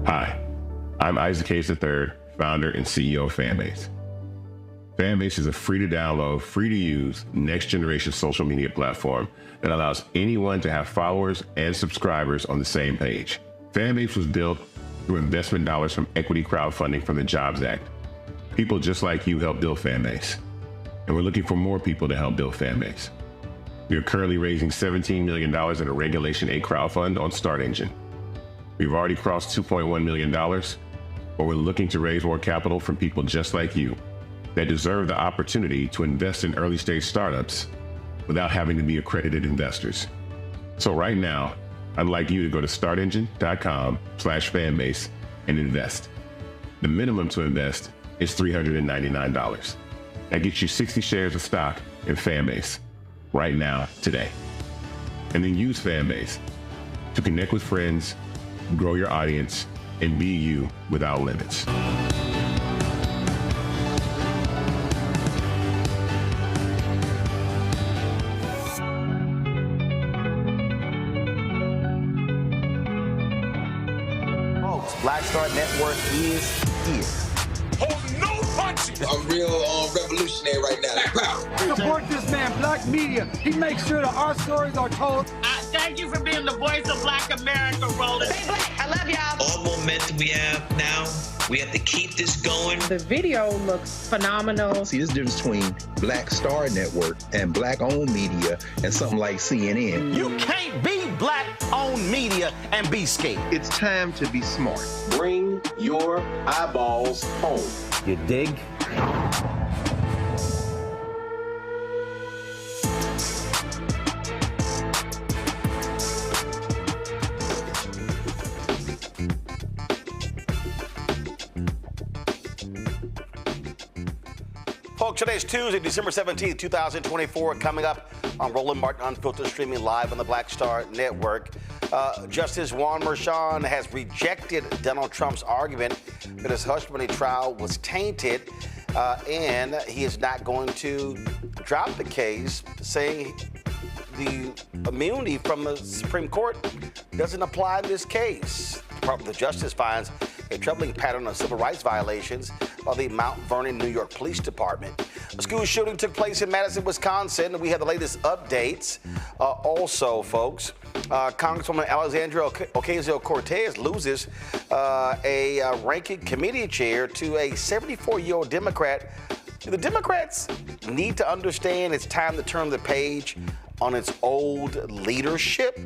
Hi, I'm Isaac Hayes III, founder and CEO of Fanbase. Fanbase is a free to download, free to use, next generation social media platform that allows anyone to have followers and subscribers on the same page. Fanbase was built through investment dollars from equity crowdfunding from the Jobs Act. People just like you helped build Fanbase. and we're looking for more people to help build Fanbase. We are currently raising $17 million in a Regulation A crowdfund on Start Engine. We've already crossed $2.1 million, but we're looking to raise more capital from people just like you that deserve the opportunity to invest in early stage startups without having to be accredited investors. So right now, I'd like you to go to startengine.com/fanbase and invest. The minimum to invest is $399. That gets you 60 shares of stock in Fanbase right now, today. And then use Fanbase to connect with friends, grow your audience, and be you without limits. Black Star Network is here. Hold no punches. I'm real revolutionary right now. Support this man, Black Media. He makes sure that our stories are told. Thank you for being the voice of Black America, Roland. Stay black. I love y'all. All momentum we have now, we have to keep this going. The video looks phenomenal. See, this difference between Black Star Network and Black-owned media and something like CNN. You can't be Black-owned media and be scared. It's time to be smart. Bring your eyeballs home. You dig? Folks, today's Tuesday, December 17th, 2024. Coming up on Roland Martin Unfiltered, streaming live on the Black Star Network. Justice Juan Merchan has rejected Donald Trump's argument that his hush money trial was tainted, and he is not going to drop the case, saying the immunity from the Supreme Court doesn't apply in this case. The Department of Justice finds a troubling pattern of civil rights violations by the Mount Vernon, New York Police Department. A school shooting took place in Madison, Wisconsin, and we have the latest updates. Also, folks, Congresswoman Alexandria Ocasio-Cortez loses a ranking committee chair to a 74-year-old Democrat. The Democrats need to understand it's time to turn the page on its old leadership.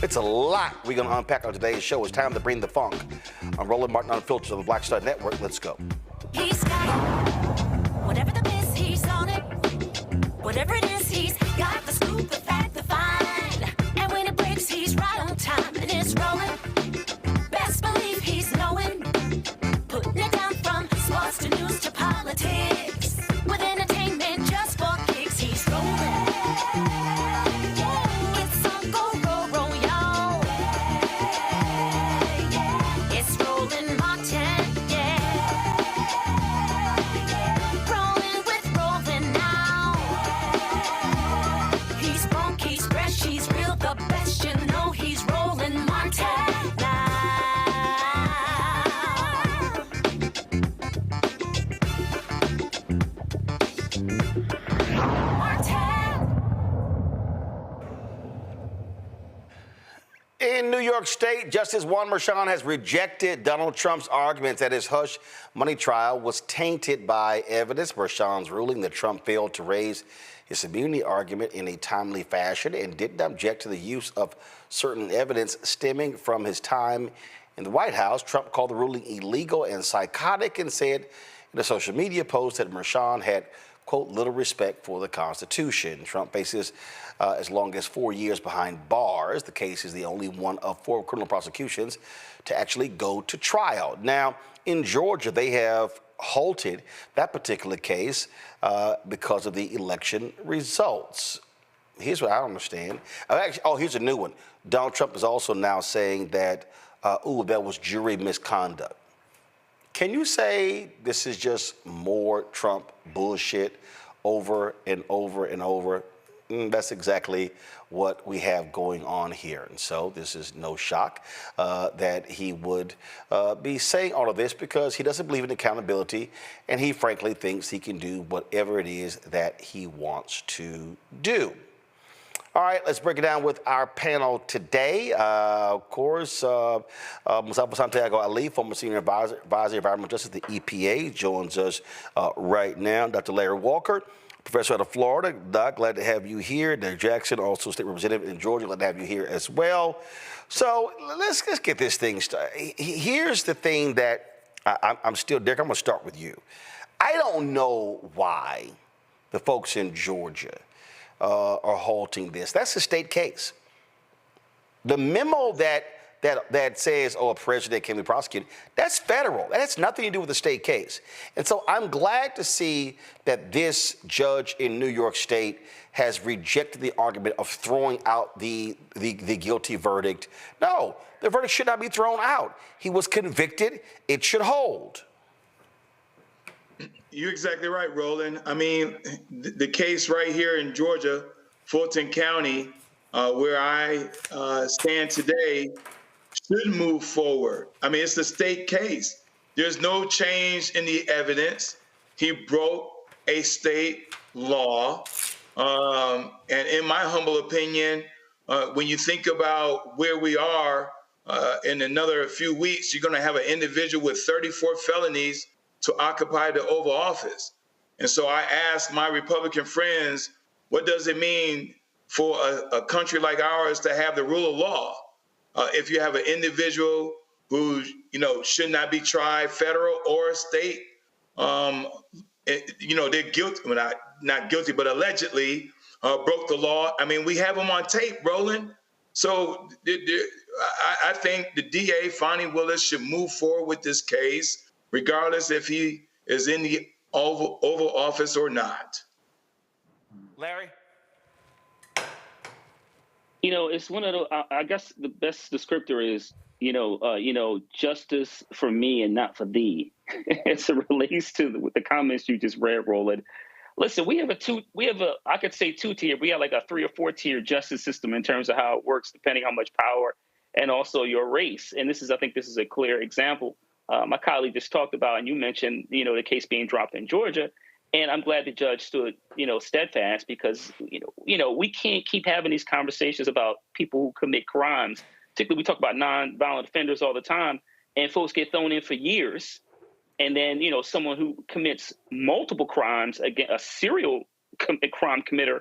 It's a lot we're going to unpack on today's show. It's time to bring the funk. I'm Roland Martin Unfiltered on the Black Star Network. Let's go. He's got it. Whatever the miss, he's on it. Whatever it is, he's got the scoop, the fact, the find. And when it breaks, he's right on time and it's rolling. Best believe he's knowing. Putting it down from sports to news to politics. With entertainment just for kicks, he's rolling. In New York State, Justice Juan Merchan has rejected Donald Trump's argument that his hush money trial was tainted by evidence. Merchan's ruling that Trump failed to raise his immunity argument in a timely fashion and didn't object to the use of certain evidence stemming from his time in the White House. Trump called the ruling illegal and psychotic and said in a social media post that Merchan had, quote, little respect for the Constitution. Trump faces as long as 4 years behind bars. The case is the only one of 4 criminal prosecutions to actually go to trial. Now, in Georgia, they have halted that particular case because of the election results. Here's what I don't understand. Here's a new one. Donald Trump is also now saying that, that was jury misconduct. Can you say this is just more Trump bullshit over and over and over? That's exactly what we have going on here. And so this is no shock that he would be saying all of this because he doesn't believe in accountability and he frankly thinks he can do whatever it is that he wants to do. All right, let's break it down with our panel today. Of course, Mustafa Santiago Ali, former senior advisor, environmental justice at the EPA, joins us right now. Dr. Larry Walker, professor out of Florida. Doc, glad to have you here. Derek Jackson, also state representative in Georgia, glad to have you here as well. So let's get this thing started. Here's the thing that I'm still, Derek, I'm going to start with you. I don't know why the folks in Georgia are halting this. That's a state case. The memo that says, a president can be prosecuted, that's federal. That has nothing to do with the state case. And so I'm glad to see that this judge in New York State has rejected the argument of throwing out the guilty verdict. No, the verdict should not be thrown out. He was convicted. It should hold. You're exactly right, Roland. I mean, the case right here in Georgia, Fulton County, where I stand today, should move forward. I mean, it's a state case. There's no change in the evidence. He broke a state law. And in my humble opinion, when you think about where we are in another few weeks, you're going to have an individual with 34 felonies to occupy the Oval Office. And so I ask my Republican friends, what does it mean for a country like ours to have the rule of law? If you have an individual who, should not be tried federal or state, they're guilty, well, not guilty, but allegedly broke the law. I mean, we have them on tape, Roland. So I think the DA, Fonnie Willis, should move forward with this case, regardless if he is in the Oval Office or not. Larry? It's one of the, I guess the best descriptor is, justice for me and not for thee, as it relates to the comments you just read, Roland. Listen, we have I could say two-tier, we have like a 3 or 4-tier justice system in terms of how it works, depending how much power and also your race. And I think this is a clear example. My colleague just talked about, and you mentioned, the case being dropped in Georgia. And I'm glad the judge stood, steadfast, because, we can't keep having these conversations about people who commit crimes. Particularly, we talk about nonviolent offenders all the time, and folks get thrown in for years. And then, someone who commits multiple crimes, again, a serial crime committer,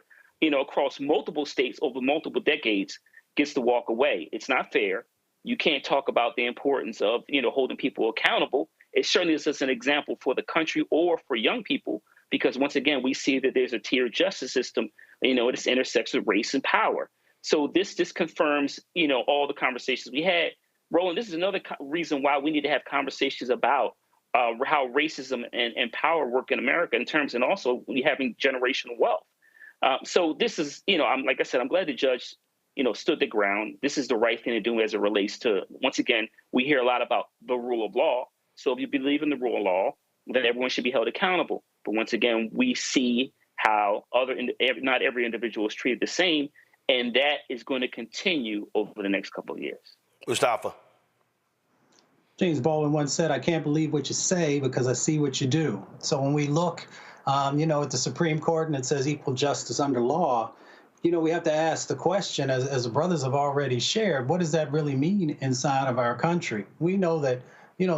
across multiple states over multiple decades, gets to walk away. It's not fair. You can't talk about the importance of, holding people accountable. It certainly is an example for the country or for young people, because once again, we see that there's a tiered justice system, this intersects with race and power. So this confirms, all the conversations we had. Roland, this is another reason why we need to have conversations about how racism and power work in America in terms, and also we having generational wealth. So this is, like I said, I'm glad the judge, stood the ground. This is the right thing to do as it relates to, once again, we hear a lot about the rule of law. So if you believe in the rule of law, then everyone should be held accountable. But once again, we see how not every individual is treated the same, and that is going to continue over the next couple of years. Mustafa. James Baldwin once said, "I can't believe what you say because I see what you do." So when we look, at the Supreme Court and it says equal justice under law, we have to ask the question, as the brothers have already shared, what does that really mean inside of our country? We know that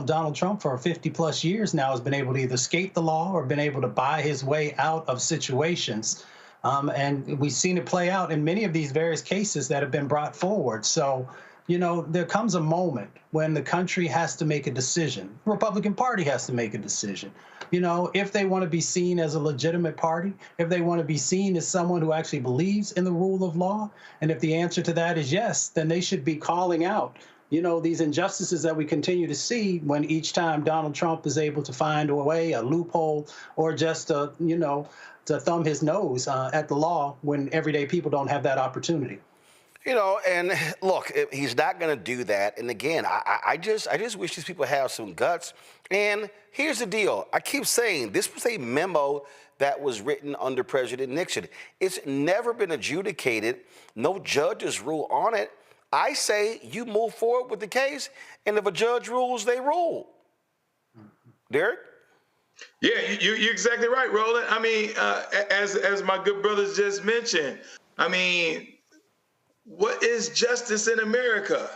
Donald Trump for 50 plus years now has been able to either skate the law or been able to buy his way out of situations. And we've seen it play out in many of these various cases that have been brought forward. So, there comes a moment when the country has to make a decision. The Republican Party has to make a decision. If they want to be seen as a legitimate party, if they want to be seen as someone who actually believes in the rule of law, and if the answer to that is yes, then they should be calling out these injustices that we continue to see when each time Donald Trump is able to find a way, a loophole, or just to thumb his nose at the law when everyday people don't have that opportunity. And look, he's not going to do that. And again, I just wish these people have some guts. And here's the deal. I keep saying this was a memo that was written under President Nixon. It's never been adjudicated. No judges rule on it. I say you move forward with the case, and if a judge rules, they rule. Derek? Yeah, you're exactly right, Roland. I mean, as my good brothers just mentioned, I mean, what is justice in America?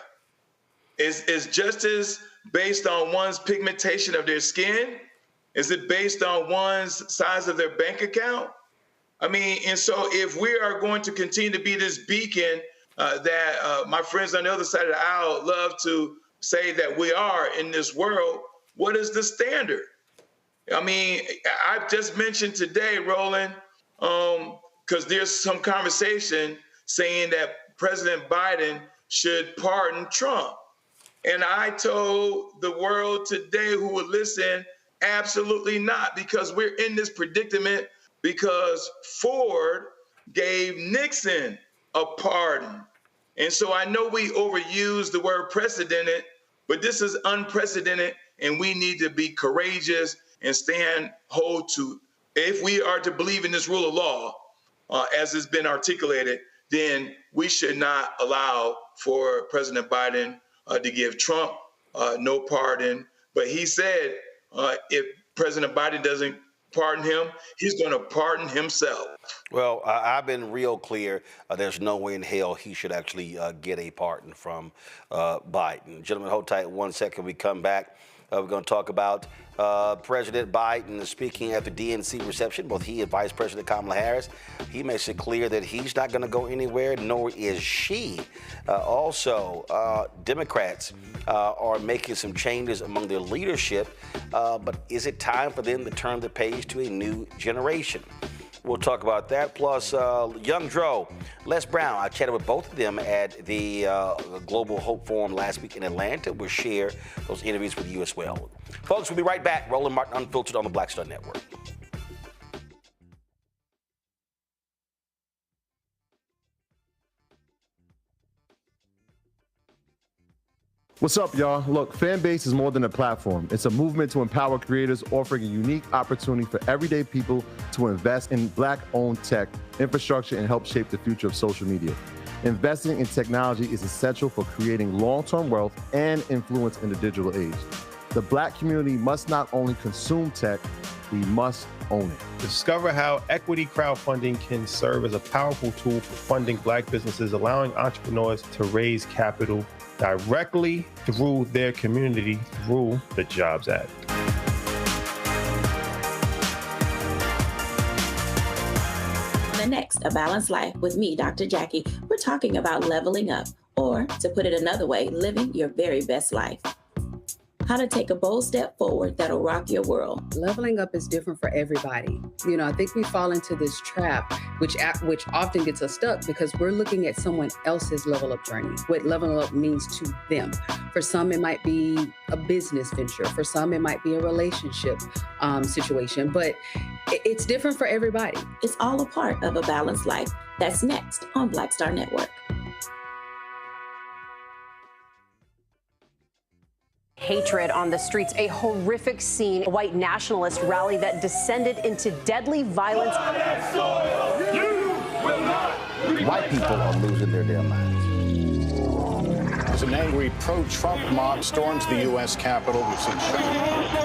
Is justice based on one's pigmentation of their skin? Is it based on one's size of their bank account? I mean, and so if we are going to continue to be this beacon that my friends on the other side of the aisle love to say that we are in this world, what is the standard? I mean, I've just mentioned today, Roland, because there's some conversation saying that President Biden should pardon Trump. And I told the world today who would listen, absolutely not, because we're in this predicament because Ford gave Nixon a pardon. And so I know we overuse the word precedented, but this is unprecedented, and we need to be courageous and hold to, if we are to believe in this rule of law, as it's been articulated, then we should not allow for President Biden to give Trump no pardon. But he said if President Biden doesn't pardon him, he's going to pardon himself. Well, I've been real clear. There's no way in hell he should actually get a pardon from Biden. Gentlemen, hold tight 1 second. We come back. We're going to talk about President Biden speaking at the DNC reception. Both he and Vice President Kamala Harris. He makes it clear that he's not going to go anywhere, nor is she. Also, Democrats are making some changes among their leadership. But is it time for them to turn the page to a new generation? We'll talk about that. Plus, Young Dro, Les Brown. I chatted with both of them at the Global Hope Forum last week in Atlanta. We'll share those interviews with you as well. Folks, we'll be right back. Roland Martin Unfiltered on the Black Star Network. What's up, y'all? Look, Fanbase is more than a platform. It's a movement to empower creators, offering a unique opportunity for everyday people to invest in Black-owned tech, infrastructure, and help shape the future of social media. Investing in technology is essential for creating long-term wealth and influence in the digital age. The Black community must not only consume tech, we must own it. Discover how equity crowdfunding can serve as a powerful tool for funding Black businesses, allowing entrepreneurs to raise capital directly through their community through the Jobs Act. The next, A Balanced Life with me, Dr. Jackie, we're talking about leveling up, or to put it another way, living your very best life. How to take a bold step forward that'll rock your world. Leveling up is different for everybody. You know, I think we fall into this trap, which often gets us stuck because we're looking at someone else's level up journey, what leveling up means to them. For some, it might be a business venture. For some, it might be a relationship situation, but it's different for everybody. It's all a part of A Balanced Life. That's next on Black Star Network. Hatred on the streets, a horrific scene, a white nationalist rally that descended into deadly violence. White people are losing their damn minds. As an angry pro-Trump mob storms the U.S. Capitol,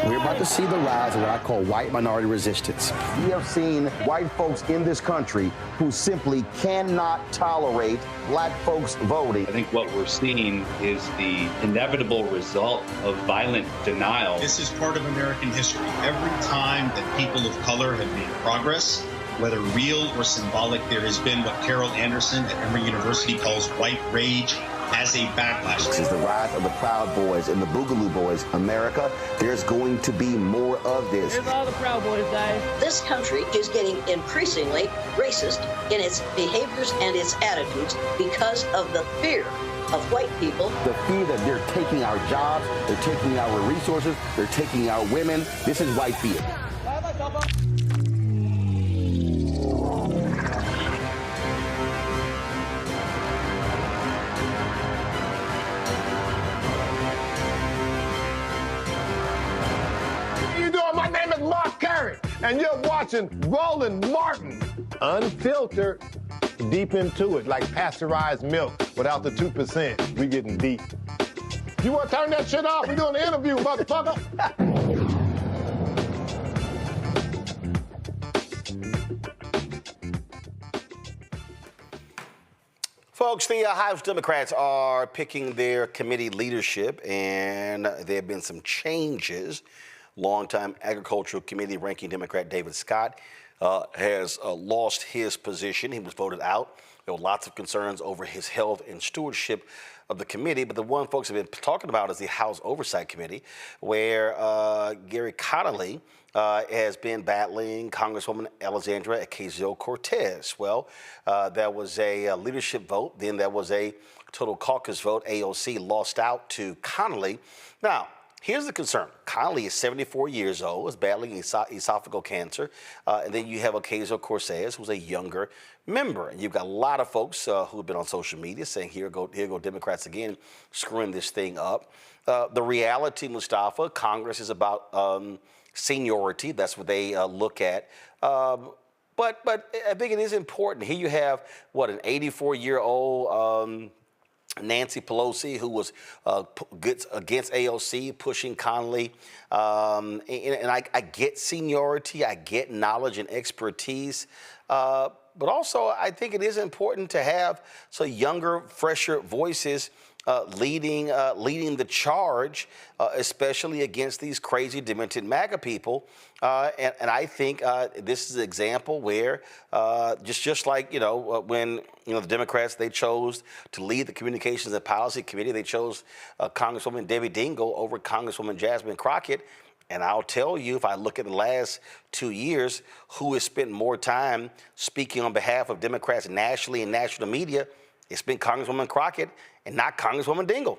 we're about to see the rise of what I call white minority resistance. We have seen white folks in this country who simply cannot tolerate Black folks voting. I think what we're seeing is the inevitable result of violent denial. This is part of American history. Every time that people of color have made progress, whether real or symbolic, there has been what Carol Anderson at Emory University calls white rage as a backlash. This is the rise of the Proud Boys and the Boogaloo Boys. America, there's going to be more of this. Here's all the Proud Boys, guys. This country is getting increasingly racist in its behaviors and its attitudes because of the fear of white people. The fear that they're taking our jobs, they're taking our resources, they're taking our women. This is white fear. My name is Mark Carey, and you're watching Roland Martin Unfiltered. Deep into it, like pasteurized milk without the 2%. We getting deep. You want to turn that shit off? We're doing an interview, motherfucker. Folks, the House Democrats are picking their committee leadership, and there have been some changes. Longtime Agricultural Committee ranking Democrat David Scott has lost his position. He was voted out. There were lots of concerns over his health and stewardship of the committee, but the one folks have been talking about is the House Oversight Committee, where Gary Connolly has been battling Congresswoman Alexandria Ocasio-Cortez. Well, there was a leadership vote, then there was a total caucus vote. AOC lost out to Connolly. Now, here's the concern. Connolly is 74 years old, is battling esophageal cancer. And then you have Ocasio-Cortez, who's a younger member. And you've got a lot of folks who've been on social media saying, here go Democrats again, screwing this thing up. The reality, Mustafa, Congress is about seniority. That's what they look at. But I think it is important. Here you have, what, an 84-year-old Nancy Pelosi, who was against AOC, pushing Connolly. And I get seniority, I get knowledge and expertise, but also I think it is important to have some younger, fresher voices leading the charge, especially against these crazy, demented MAGA people. And I think this is an example where just like, when, the Democrats, they chose to lead the Communications and Policy Committee. They chose Congresswoman Debbie Dingell over Congresswoman Jasmine Crockett. And I'll tell you, if I look at the last 2 years, who has spent more time speaking on behalf of Democrats nationally and national media, it's been Congresswoman Crockett and not Congresswoman Dingell.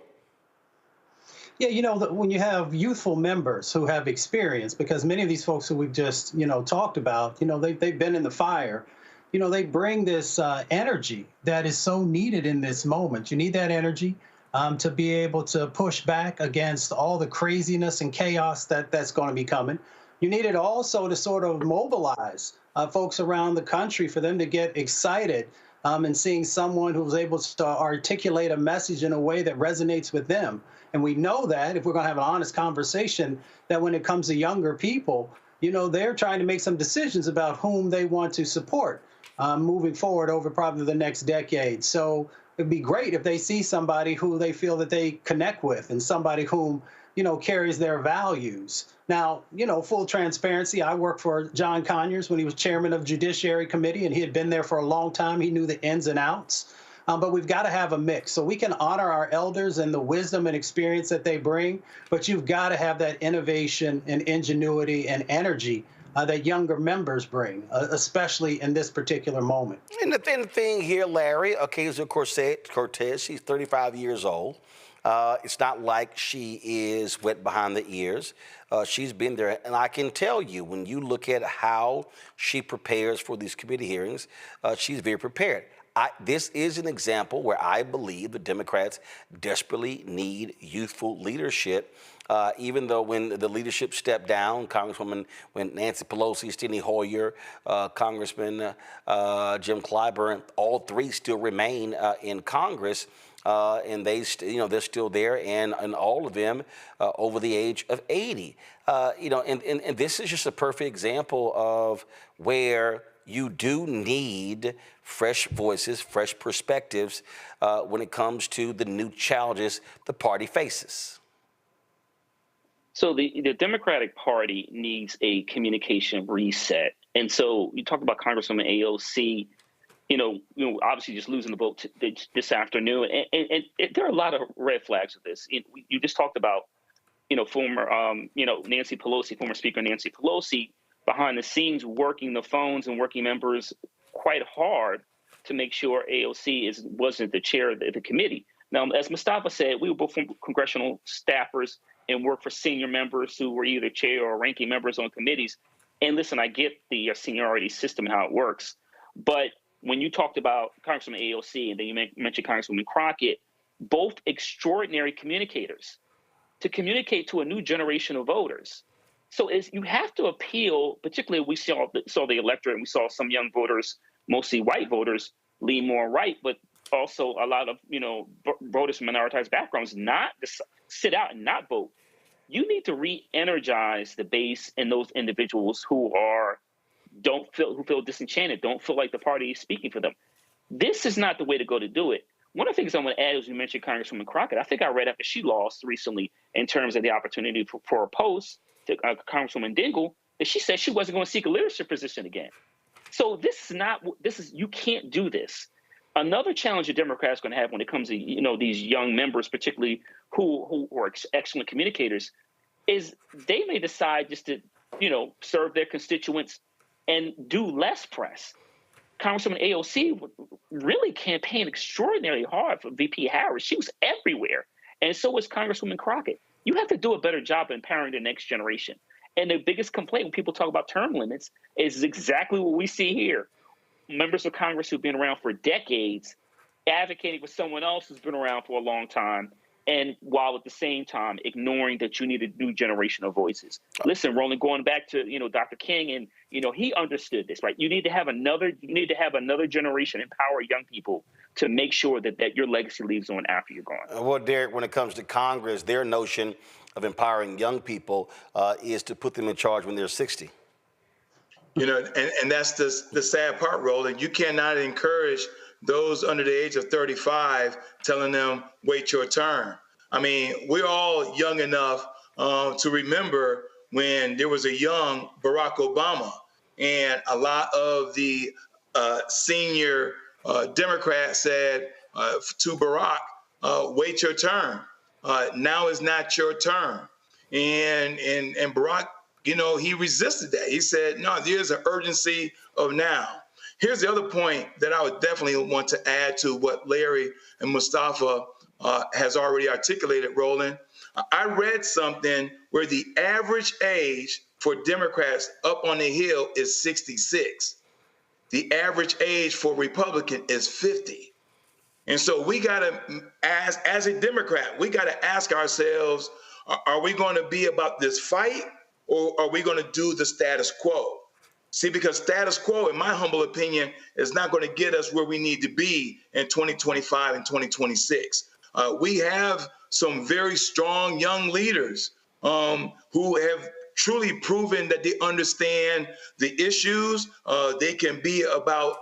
Yeah, when you have youthful members who have experience, because many of these folks who we've just, talked about, they've been in the fire, they bring this energy that is so needed in this moment. You need that energy to be able to push back against all the craziness and chaos that's going to be coming. You need it also to sort of mobilize folks around the country for them to get excited and seeing someone who's able to articulate a message in a way that resonates with them. And we know that if we're going to have an honest conversation, that when it comes to younger people, they're trying to make some decisions about whom they want to support moving forward over probably the next decade. So it'd be great if they see somebody who they feel that they connect with and somebody whom, carries their values. Now, full transparency, I worked for John Conyers when he was chairman of Judiciary Committee, and he had been there for a long time. He knew the ins and outs. But we've got to have a mix. So we can honor our elders and the wisdom and experience that they bring, but you've got to have that innovation and ingenuity and energy that younger members bring, especially in this particular moment. And the thin thing here, Larry, Ocasio-Cortez, she's 35 years old. It's not like she is wet behind the ears. She's been there. And I can tell you, when you look at how she prepares for these committee hearings, she's very prepared. This is an example where I believe the Democrats desperately need youthful leadership. Even though when the leadership stepped down, when Nancy Pelosi, Steny Hoyer, Congressman Jim Clyburn, all three still remain in Congress. And they're still there, and all of them over the age of 80. And this is just a perfect example of where you do need fresh voices, fresh perspectives when it comes to the new challenges the party faces. So the Democratic Party needs a communication reset. And so you talked about Congresswoman AOC, obviously just losing the vote this afternoon. And there are a lot of red flags with this. You just talked about, former, Nancy Pelosi, former Speaker Nancy Pelosi, behind the scenes working the phones and working members quite hard to make sure AOC wasn't the chair of the committee. Now, as Mustafa said, we were both congressional staffers and worked for senior members who were either chair or ranking members on committees. And listen, I get the seniority system and how it works. But when you talked about Congresswoman AOC and then you mentioned Congresswoman Crockett, both extraordinary communicators to communicate to a new generation of voters. So you have to appeal, particularly we saw the electorate and we saw some young voters, mostly white voters, lean more right, but also a lot of, voters from minoritized backgrounds not sit out and not vote. You need to re-energize the base and those individuals who feel disenchanted, don't feel like the party is speaking for them. This is not the way to go to do it. One of the things I want to add is you mentioned Congresswoman Crockett. I think I read after she lost recently in terms of the opportunity for a post to Congresswoman Dingell that she said she wasn't going to seek a leadership position again. So you can't do this. Another challenge the Democrats are going to have when it comes to, these young members, particularly who are excellent communicators, is they may decide just to, serve their constituents and do less press. Congresswoman AOC really campaigned extraordinarily hard for VP Harris. She was everywhere. And so was Congresswoman Crockett. You have to do a better job empowering the next generation. And the biggest complaint when people talk about term limits is exactly what we see here. Members of Congress who've been around for decades advocating for someone else who's been around for a long time, and while at the same time ignoring that you need a new generation of voices. Listen, Roland, going back to Dr. King, and he understood this, right? You need to have another generation empower young people to make sure that your legacy lives on after you're gone. Well, Derek, when it comes to Congress, their notion of empowering young people is to put them in charge when they're 60. And that's the sad part, Roland. You cannot encourage those under the age of 35 telling them, wait your turn. I mean, we're all young enough to remember when there was a young Barack Obama, and a lot of the senior Democrats said to Barack, wait your turn. Now is not your turn. And Barack, he resisted that. He said, no, there's an urgency of now. Here's the other point that I would definitely want to add to what Larry and Mustafa has already articulated, Roland. I read something where the average age for Democrats up on the Hill is 66. The average age for Republican is 50. And so we got to, as a Democrat, we got to ask ourselves, are we going to be about this fight, or are we going to do the status quo? See, because status quo, in my humble opinion, is not going to get us where we need to be in 2025 and 2026. We have some very strong young leaders who have truly proven that they understand the issues. They can be about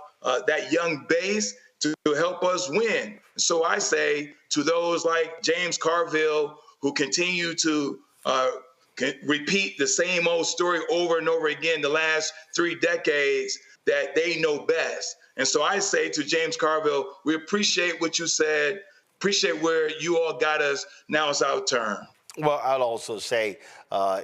that young base to help us win. So I say to those like James Carville, who continue to repeat the same old story over and over again the last 3 decades, that they know best. And so I say to James Carville, we appreciate what you said, appreciate where you all got us. Now it's our turn. Well, I'd also say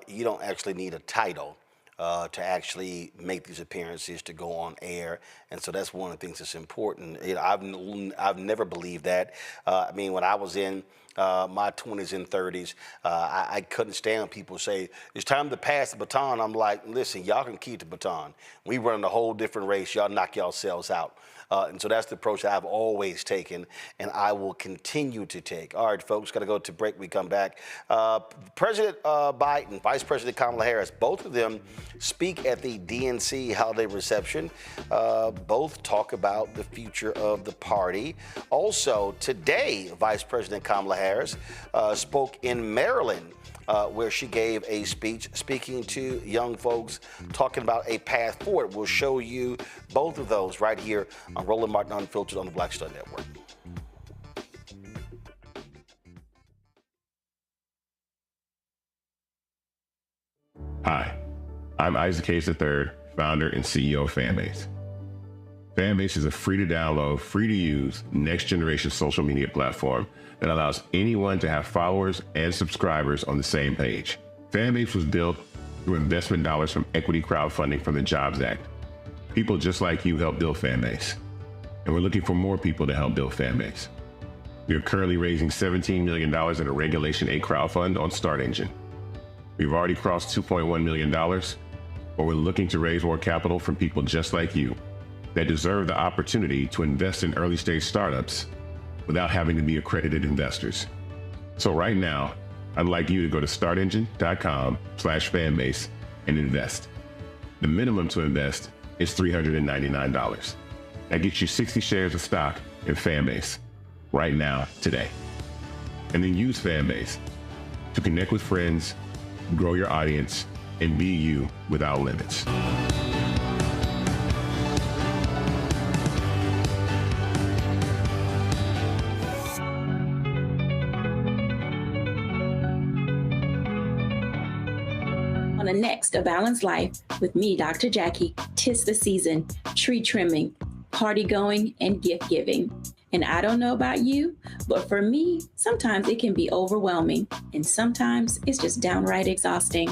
you don't actually need a title to actually make these appearances, to go on air. And so that's one of the things that's important. I've never believed that. I mean, when I was in my 20s and 30s, I couldn't stand when people say, it's time to pass the baton. I'm like, listen, y'all can keep the baton. We run a whole different race. Y'all knock yourselves out. And so that's the approach I've always taken, and I will continue to take. All right, folks, got to go to break. We come back. President Biden, Vice President Kamala Harris, both of them speak at the DNC holiday reception. Both talk about the future of the party. Also, today, Vice President Kamala Harris spoke in Maryland, where she gave a speech speaking to young folks, talking about a path forward. We'll show you both of those right here on Roland Martin Unfiltered on the Black Star Network. Hi, I'm Isaac Hayes III, founder and CEO of Fanbase. Fanbase is a free-to-download, free-to-use, next-generation social media platform that allows anyone to have followers and subscribers on the same page. Fanbase was built through investment dollars from equity crowdfunding from the Jobs Act. People just like you helped build Fanbase, and we're looking for more people to help build Fanbase. We are currently raising $17 million in a Regulation A crowdfund on Start Engine. We've already crossed $2.1 million, but we're looking to raise more capital from people just like you that deserve the opportunity to invest in early-stage startups without having to be accredited investors. So right now, I'd like you to go to startengine.com/fanbase and invest. The minimum to invest is $399. That gets you 60 shares of stock in Fanbase right now, today. And then use Fanbase to connect with friends, grow your audience, and be you without limits. the next A Balanced Life with me, Dr. Jackie, 'tis the season, tree trimming, party going, and gift giving. And I don't know about you, but for me, sometimes it can be overwhelming, and sometimes it's just downright exhausting.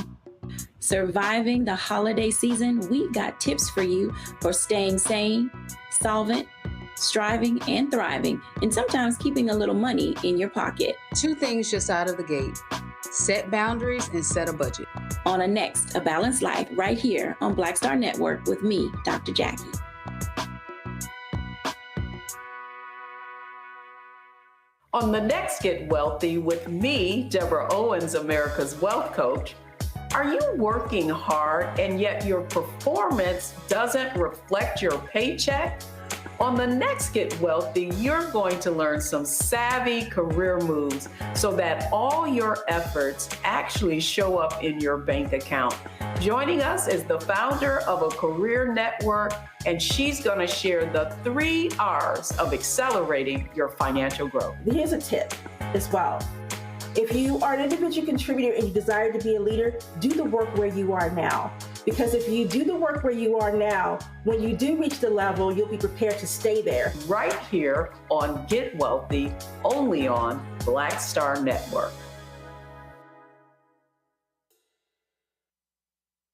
Surviving the holiday season, we got tips for you for staying sane, solvent, striving, and thriving, and sometimes keeping a little money in your pocket. 2 things just out of the gate: set boundaries and set a budget. On a next A Balanced Life right here on Black Star Network with me, Dr. Jackie. On the next Get Wealthy with me, Deborah Owens, America's Wealth Coach. Are you working hard and yet your performance doesn't reflect your paycheck? On the next Get Wealthy, you're going to learn some savvy career moves so that all your efforts actually show up in your bank account. Joining us is the founder of a career network, and she's going to share the 3 R's of accelerating your financial growth. Here's a tip as well. If you are an individual contributor and you desire to be a leader, do the work where you are now. Because if you do the work where you are now, when you do reach the level, you'll be prepared to stay there. Right here on Get Wealthy, only on Black Star Network.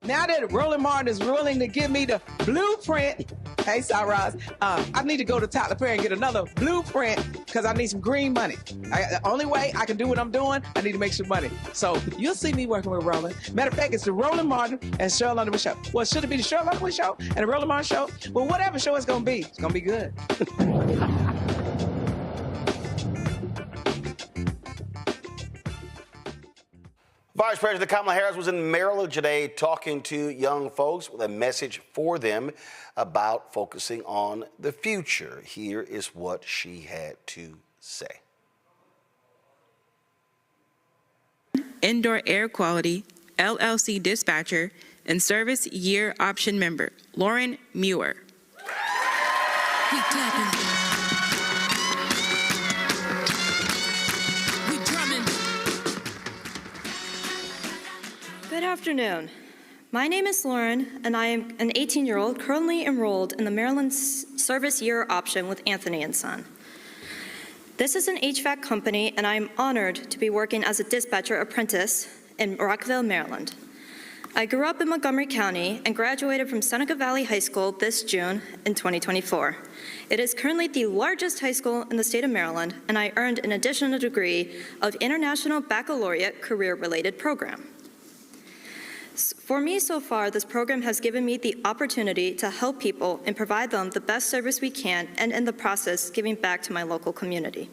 Now that Roland Martin is willing to give me the blueprint, hey, Cyrus, I need to go to Tyler Perry and get another blueprint because I need some green money. The only way I can do what I'm doing, I need to make some money. So you'll see me working with Roland. Matter of fact, it's the Roland Martin and Cheryl Underwood show. Well, should it be the Cheryl Underwood show and the Roland Martin show? Well, whatever show it's going to be good. Vice President Kamala Harris was in Maryland today talking to young folks with a message for them about focusing on the future. Here is what she had to say. Indoor Air Quality, LLC dispatcher, and service year option member, Lauren Muir. Keep clapping. Good afternoon. My name is Lauren, and I am an 18-year-old currently enrolled in the Maryland Service Year option with Anthony & Son. This is an HVAC company, and I am honored to be working as a dispatcher apprentice in Rockville, Maryland. I grew up in Montgomery County and graduated from Seneca Valley High School this June in 2024. It is currently the largest high school in the state of Maryland, and I earned an additional degree of International Baccalaureate Career-Related Program. For me so far, this program has given me the opportunity to help people and provide them the best service we can, and in the process, giving back to my local community.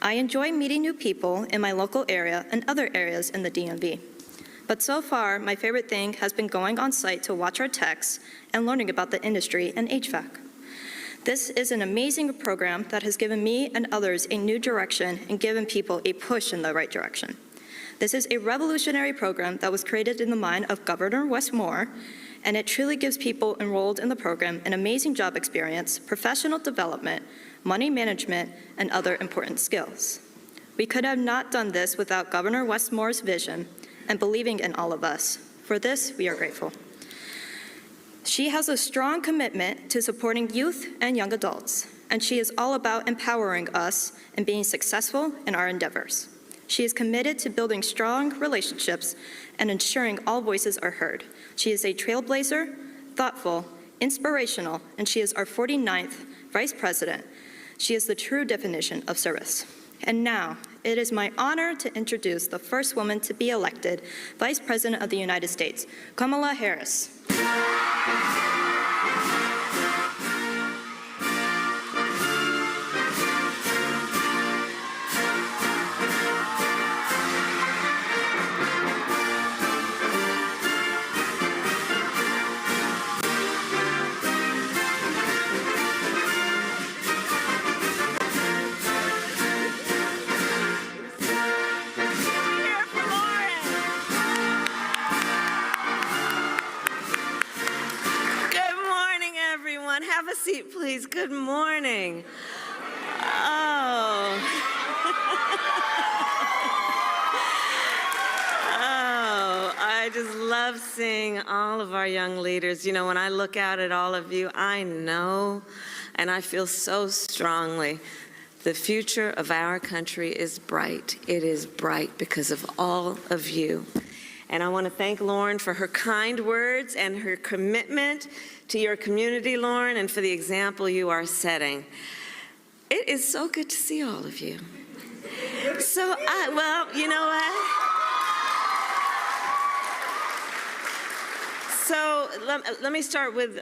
I enjoy meeting new people in my local area and other areas in the DMV. But so far, my favorite thing has been going on site to watch our techs and learning about the industry and HVAC. This is an amazing program that has given me and others a new direction and given people a push in the right direction. This is a revolutionary program that was created in the mind of Governor Wes Moore, and it truly gives people enrolled in the program an amazing job experience, professional development, money management, and other important skills. We could have not done this without Governor Wes Moore's vision and believing in all of us. For this, we are grateful. She has a strong commitment to supporting youth and young adults, and she is all about empowering us and being successful in our endeavors. She is committed to building strong relationships and ensuring all voices are heard. She is a trailblazer, thoughtful, inspirational, and she is our 49th Vice President. She is the true definition of service. And now, it is my honor to introduce the first woman to be elected Vice President of the United States, Kamala Harris. Have a seat, please. Good morning. Oh. Oh, I just love seeing all of our young leaders. You know, when I look out at all of you, I know and I feel so strongly the future of our country is bright. It is bright because of all of you. And I want to thank Lauren for her kind words and her commitment to your community, Lauren, and for the example you are setting. It is so good to see all of you. So, well, you know what? So let me start with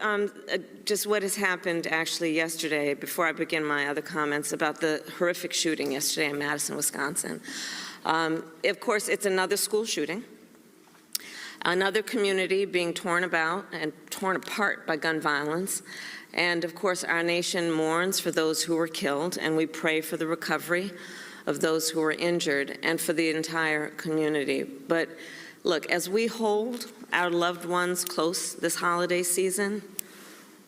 just what has happened actually yesterday before I begin my other comments about the horrific shooting yesterday in Madison, Wisconsin. Of course, it's another school shooting, another community being torn about and torn apart by gun violence. And of course, our nation mourns for those who were killed, and we pray for the recovery of those who were injured and for the entire community. But look, as we hold our loved ones close this holiday season,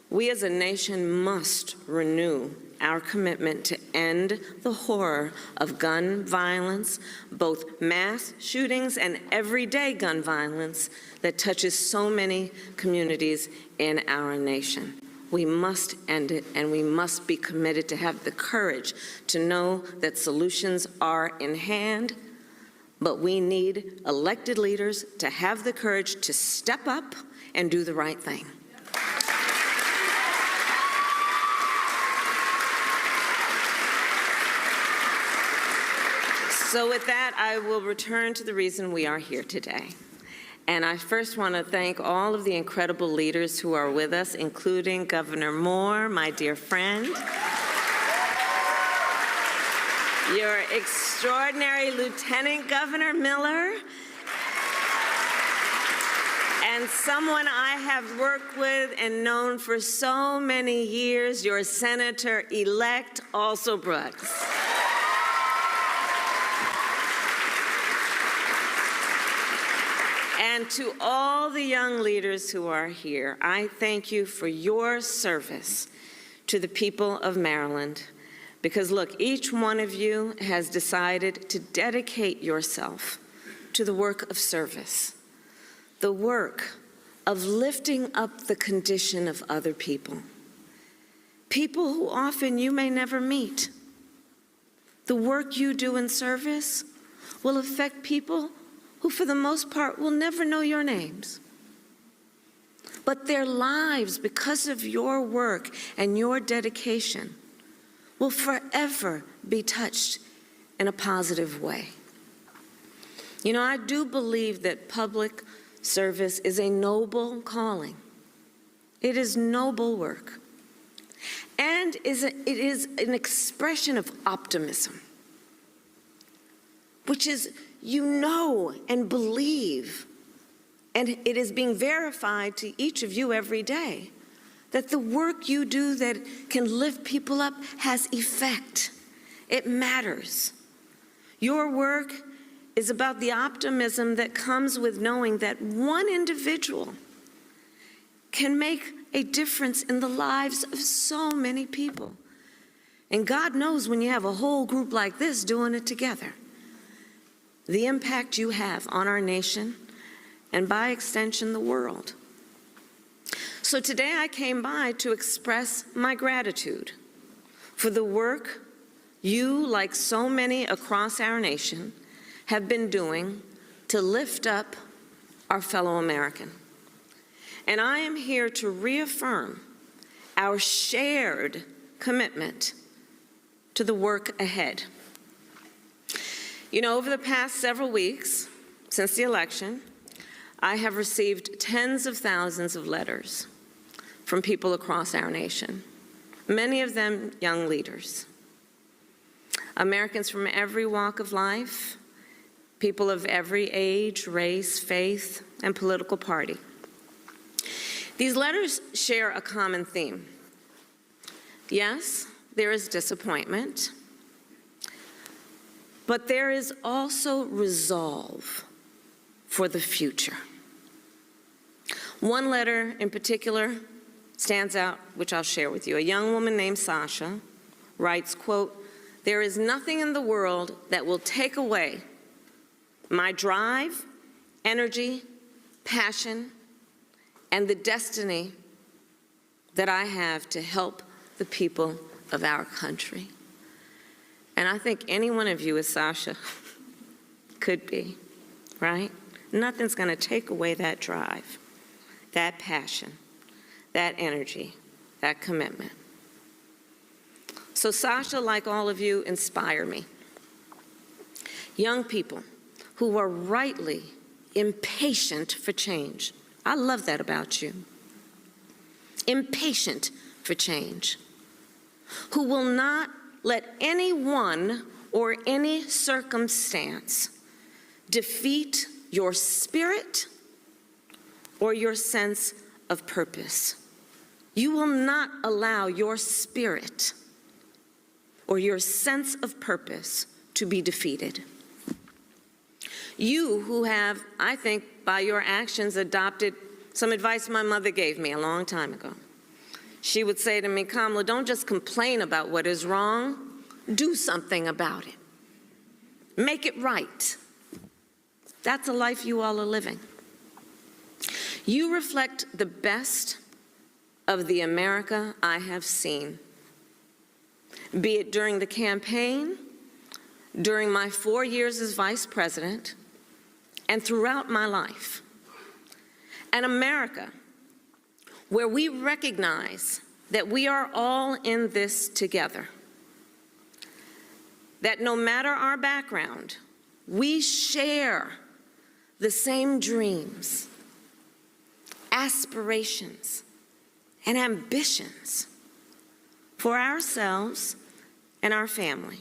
we as a nation must renew our commitment to end the horror of gun violence, both mass shootings and everyday gun violence that touches so many communities in our nation. We must end it, and we must be committed to have the courage to know that solutions are in hand, but we need elected leaders to have the courage to step up and do the right thing. So with that, I will return to the reason we are here today. And I first want to thank all of the incredible leaders who are with us, including Governor Moore, my dear friend, your extraordinary Lieutenant Governor Miller, and someone I have worked with and known for so many years, your Senator-elect, also Brooks. And to all the young leaders who are here, I thank you for your service to the people of Maryland. Because look, each one of you has decided to dedicate yourself to the work of service, the work of lifting up the condition of other people, people who often you may never meet. The work you do in service will affect people who for the most part will never know your names. But their lives, because of your work and your dedication, will forever be touched in a positive way. You know, I do believe that public service is a noble calling. It is noble work. And it is an expression of optimism, which is you know and believe, and it is being verified to each of you every day, that the work you do that can lift people up has effect. It matters. Your work is about the optimism that comes with knowing that one individual can make a difference in the lives of so many people. And God knows when you have a whole group like this doing it together, the impact you have on our nation and by extension the world. So today I came by to express my gratitude for the work you, like so many across our nation, have been doing to lift up our fellow American. And I am here to reaffirm our shared commitment to the work ahead. You know, over the past several weeks, since the election, I have received tens of thousands of letters from people across our nation, many of them young leaders, Americans from every walk of life, people of every age, race, faith, and political party. These letters share a common theme. Yes, there is disappointment, but there is also resolve for the future. One letter in particular stands out, which I'll share with you. A young woman named Sasha writes, quote, "There is nothing in the world that will take away my drive, energy, passion, and the destiny that I have to help the people of our country. And I think any one of you, as Sasha, could be, right? Nothing's going to take away that drive, that passion, that energy, that commitment. So Sasha, like all of you, inspire me. Young people who are rightly impatient for change. I love that about you. Impatient for change. Who will not let anyone or any circumstance defeat your spirit or your sense of purpose. You will not allow your spirit or your sense of purpose to be defeated. You who have, I think, by your actions adopted some advice my mother gave me a long time ago. She would say to me, Kamala, don't just complain about what is wrong, do something about it. Make it right. That's a life you all are living. You reflect the best of the America I have seen, be it during the campaign, during my 4 years as vice president, and throughout my life. An America where we recognize that we are all in this together, that no matter our background, we share the same dreams, aspirations, and ambitions for ourselves and our family.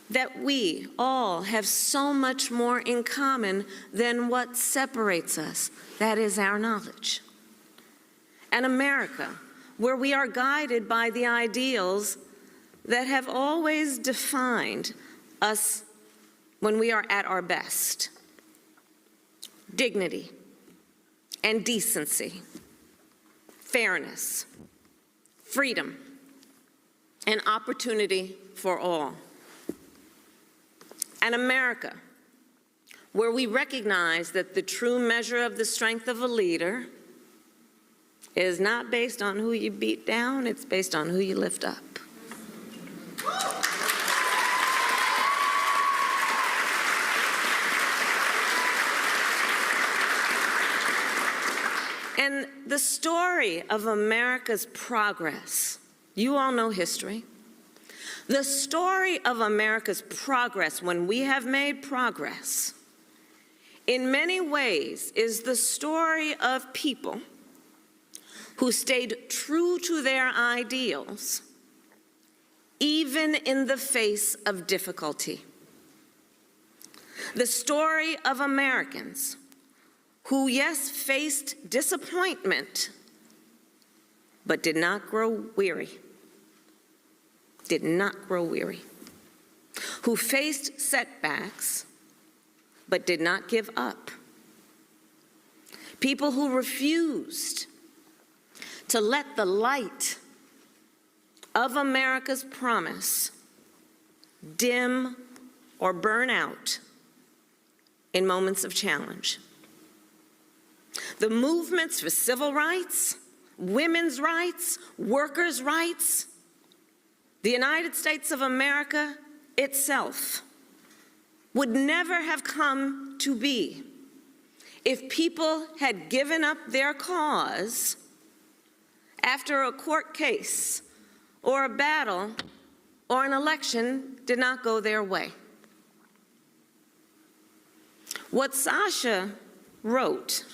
That we all have so much more in common than what separates us. That is our knowledge. An America where we are guided by the ideals that have always defined us when we are at our best. Dignity and decency, fairness, freedom, and opportunity for all. An America where we recognize that the true measure of the strength of a leader is not based on who you beat down, it's based on who you lift up. And the story of America's progress, you all know history. The story of America's progress, when we have made progress, in many ways is the story of people who stayed true to their ideals, even in the face of difficulty. The story of Americans who, yes, faced disappointment, but did not grow weary. Did not grow weary, who faced setbacks but did not give up. People who refused to let the light of America's promise dim or burn out in moments of challenge. The movements for civil rights, women's rights, workers' rights, the United States of America itself would never have come to be if people had given up their cause after a court case or a battle or an election did not go their way. What Sasha wrote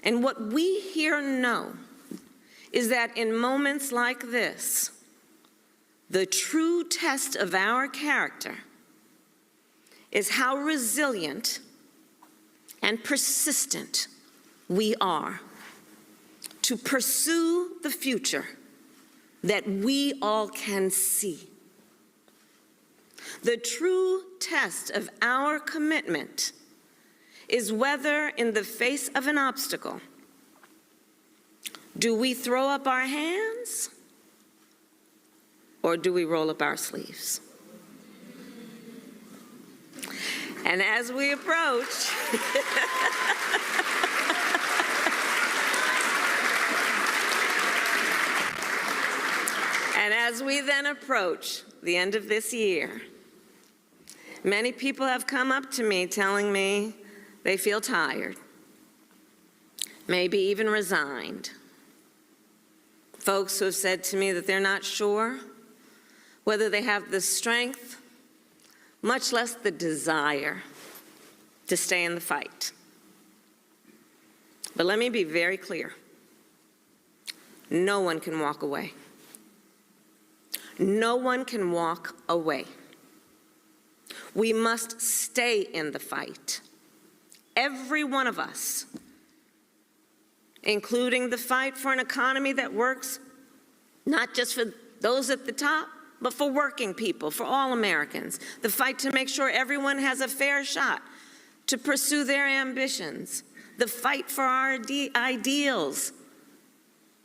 and what we here know is that in moments like this, the true test of our character is how resilient and persistent we are to pursue the future that we all can see. The true test of our commitment is whether, in the face of an obstacle, do we throw up our hands or do we roll up our sleeves? And as we approach, and as we then approach the end of this year, many people have come up to me telling me they feel tired, maybe even resigned. Folks who have said to me that they're not sure whether they have the strength, much less the desire, to stay in the fight. But let me be very clear. No one can walk away. No one can walk away. We must stay in the fight. Every one of us, including the fight for an economy that works not just for those at the top, but for working people, for all Americans. The fight to make sure everyone has a fair shot to pursue their ambitions. The fight for our ideals,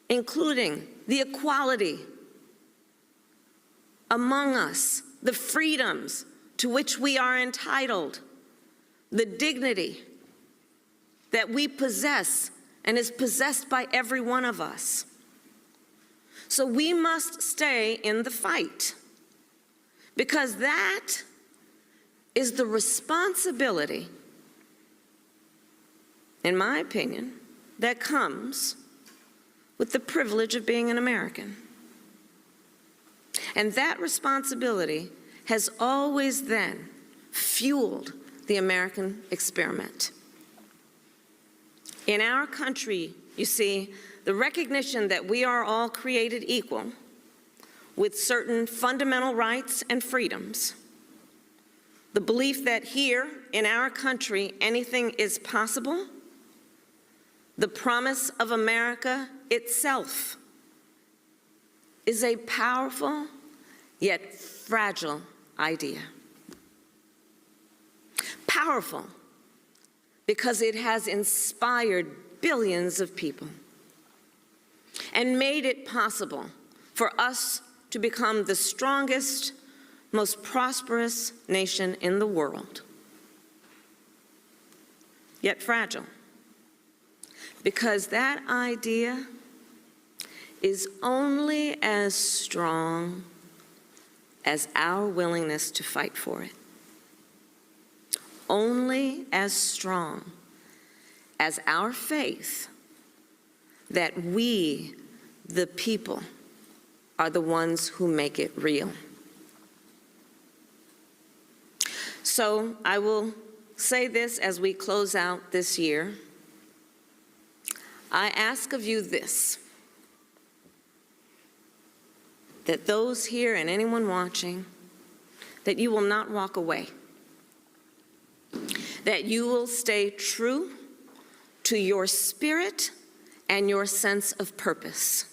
including the equality among us, the freedoms to which we are entitled, the dignity that we possess and is possessed by every one of us. So we must stay in the fight, because that is the responsibility, in my opinion, that comes with the privilege of being an American. And that responsibility has always then fueled the American experiment. In our country, you see, the recognition that we are all created equal with certain fundamental rights and freedoms, the belief that here in our country anything is possible, the promise of America itself is a powerful yet fragile idea. Powerful because it has inspired billions of people and made it possible for us to become the strongest, most prosperous nation in the world. Yet fragile, because that idea is only as strong as our willingness to fight for it. Only as strong as our faith that we, the people, are the ones who make it real. So I will say this as we close out this year. I ask of you this, that those here and anyone watching, that you will not walk away, that you will stay true to your spirit and your sense of purpose,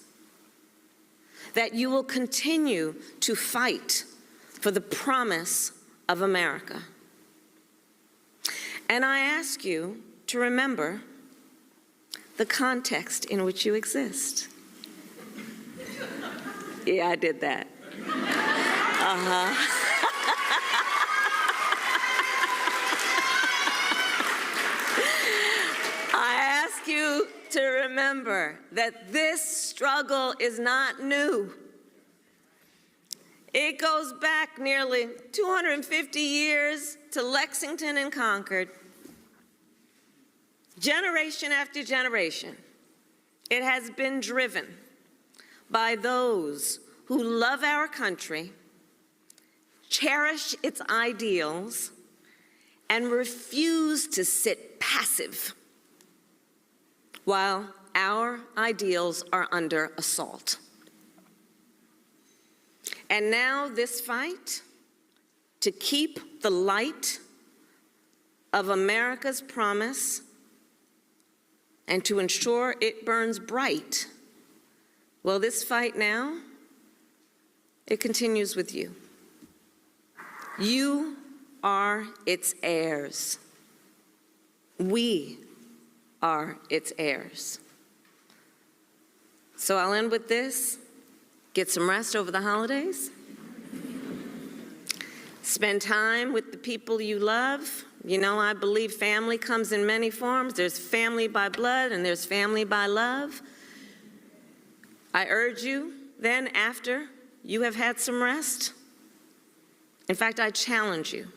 that you will continue to fight for the promise of America. And I ask you to remember the context in which you exist. Yeah, I did that. I ask you to remember that this struggle is not new. It goes back nearly 250 years to Lexington and Concord. Generation after generation, it has been driven by those who love our country, cherish its ideals, and refuse to sit passive while our ideals are under assault. And now this fight to keep the light of America's promise and to ensure it burns bright, well, this fight now, it continues with you. You are its heirs. We are its heirs. So I'll end with this. Get some rest over the holidays. Spend time with the people you love, You know, I believe family comes in many forms. There's family by blood and there's family by love. I urge you then, after you have had some rest, in fact, I challenge you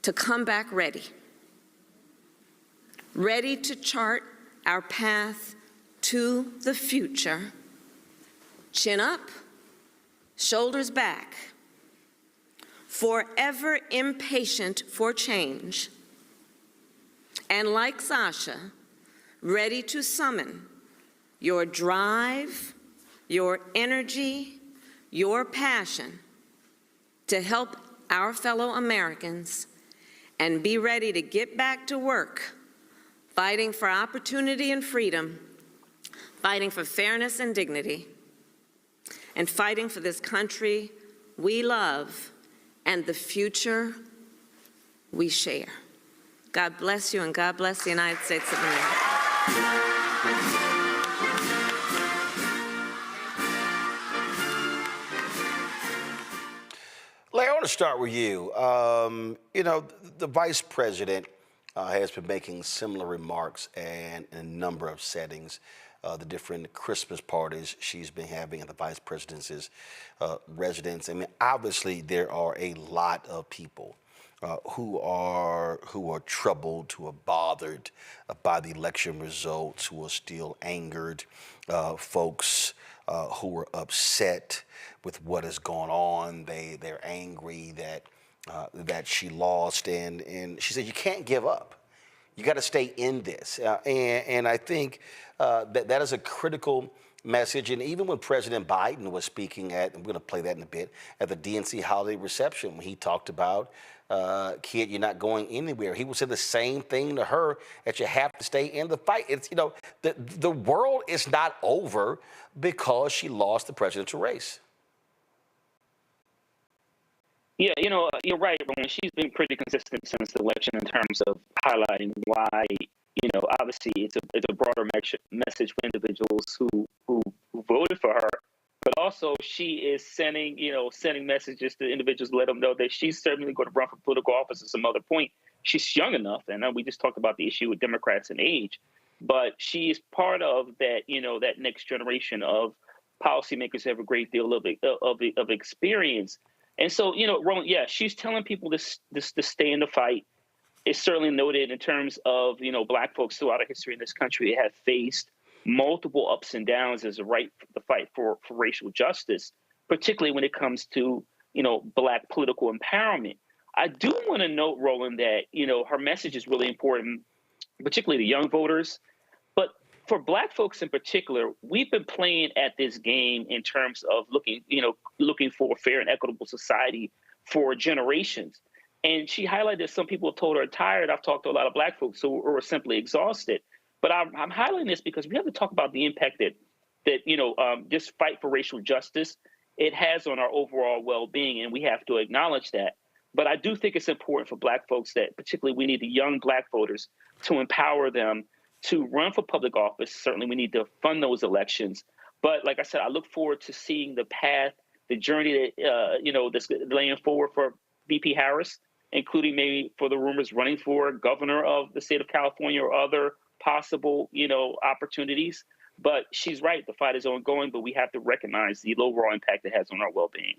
to come back ready to chart our path to the future. Chin up, shoulders back, forever impatient for change, and like Sasha, ready to summon your drive, your energy, your passion to help our fellow Americans, and be ready to get back to work, fighting for opportunity and freedom, fighting for fairness and dignity, and fighting for this country we love and the future we share. God bless you, and God bless the United States of America. Larry, I want to start with you. You know, the vice president has been making similar remarks and in a number of settings. The different Christmas parties she's been having at the vice president's residence. I mean, obviously there are a lot of people who are troubled, who are bothered by the election results, who are still angered, folks who are upset with what has gone on. They're angry that she lost, and she said you can't give up. You got to stay in this, and I think that is a critical message. And even when President Biden was speaking at, I'm going to play that in a bit, at the DNC holiday reception, when he talked about, kid, you're not going anywhere. He would say the same thing to her, that you have to stay in the fight. It's, you know, the world is not over because she lost the presidential race. Yeah, you know, you're right, Roland. She's been pretty consistent since the election in terms of highlighting why, you know, obviously it's a broader message for individuals who voted for her, but also she is sending messages to individuals to let them know that she's certainly going to run for political office at some other point. She's young enough, and we just talked about the issue with Democrats and age, but she is part of that, you know, that next generation of policymakers who have a great deal of experience. And so, you know, Roland, yeah, she's telling people to stay in the fight. It's certainly noted in terms of, you know, Black folks throughout our history in this country have faced multiple ups and downs as the fight for racial justice, particularly when it comes to, you know, Black political empowerment. I do want to note, Roland, that, you know, her message is really important, particularly to young voters. But for Black folks in particular, we've been playing at this game in terms of looking for a fair and equitable society for generations. And she highlighted that some people have told her tired. I've talked to a lot of Black folks who are simply exhausted. But I'm highlighting this because we have to talk about the impact that this fight for racial justice, it has on our overall well-being, and we have to acknowledge that. But I do think it's important for Black folks that particularly we need the young Black voters to empower them to run for public office. Certainly we need to fund those elections. But like I said, I look forward to seeing the path, the journey that, that's laying forward for VP Harris, including maybe for the rumors running for governor of the state of California or other possible, opportunities. But she's right. The fight is ongoing, but we have to recognize the overall impact it has on our well-being.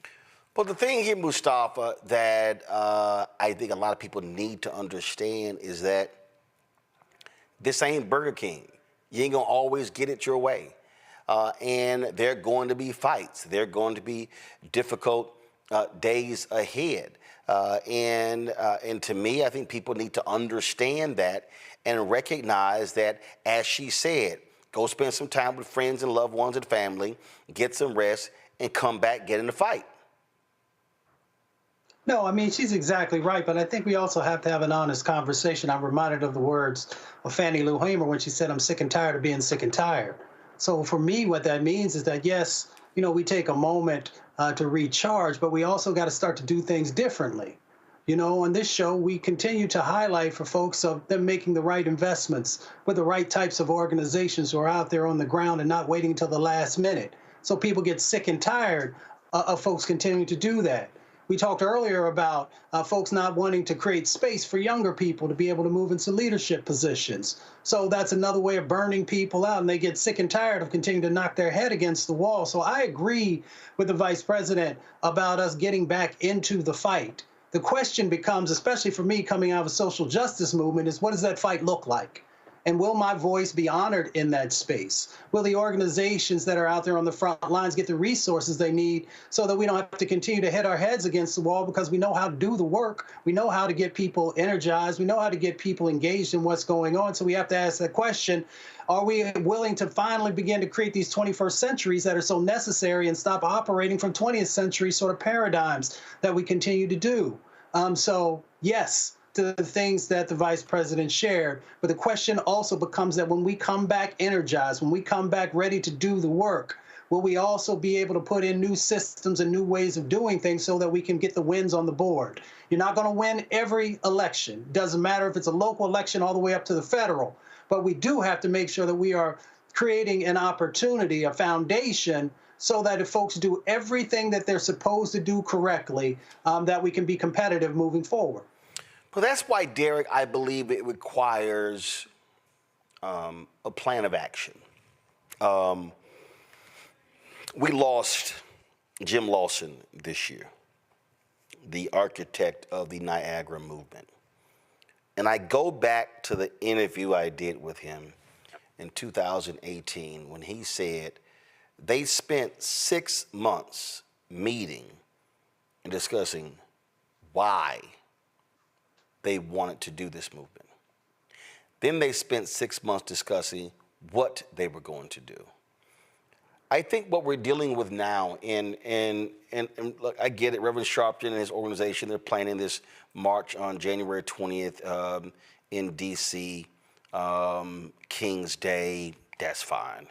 Well, the thing here, Mustafa, that I think a lot of people need to understand is that this ain't Burger King. You ain't going to always get it your way. And there are going to be fights. There are going to be difficult days ahead. And to me, I think people need to understand that and recognize that, as she said, go spend some time with friends and loved ones and family, get some rest, and come back, get in the fight. No, I mean, she's exactly right, but I think we also have to have an honest conversation. I'm reminded of the words of Fannie Lou Hamer when she said, "I'm sick and tired of being sick and tired." So for me, what that means is that, yes, we take a moment to recharge, but we also got to start to do things differently. On this show, we continue to highlight for folks of them making the right investments with the right types of organizations who are out there on the ground and not waiting until the last minute. So people get sick and tired of folks continuing to do that. We talked earlier about folks not wanting to create space for younger people to be able to move into leadership positions. So that's another way of burning people out, and they get sick and tired of continuing to knock their head against the wall. So I agree with the vice president about us getting back into the fight. The question becomes, especially for me coming out of a social justice movement, is what does that fight look like? And will my voice be honored in that space? Will the organizations that are out there on the front lines get the resources they need so that we don't have to continue to hit our heads against the wall, because we know how to do the work. We know how to get people energized. We know how to get people engaged in what's going on. So we have to ask that question. Are we willing to finally begin to create these 21st centuries that are so necessary and stop operating from 20th century sort of paradigms that we continue to do? So yes, to the things that the vice president shared. But the question also becomes that when we come back energized, when we come back ready to do the work, will we also be able to put in new systems and new ways of doing things so that we can get the wins on the board? You're not going to win every election. Doesn't matter if it's a local election all the way up to the federal. But we do have to make sure that we are creating an opportunity, a foundation, so that if folks do everything that they're supposed to do correctly, that we can be competitive moving forward. Well, that's why, Derek, I believe it requires a plan of action. We lost Jim Lawson this year, the architect of the Niagara movement. And I go back to the interview I did with him in 2018 when he said they spent 6 months meeting and discussing why they wanted to do this movement. Then they spent 6 months discussing what they were going to do. I think what we're dealing with now, and look, I get it, Reverend Sharpton and his organization, they're planning this march on January 20th in D.C., King's Day, that's fine.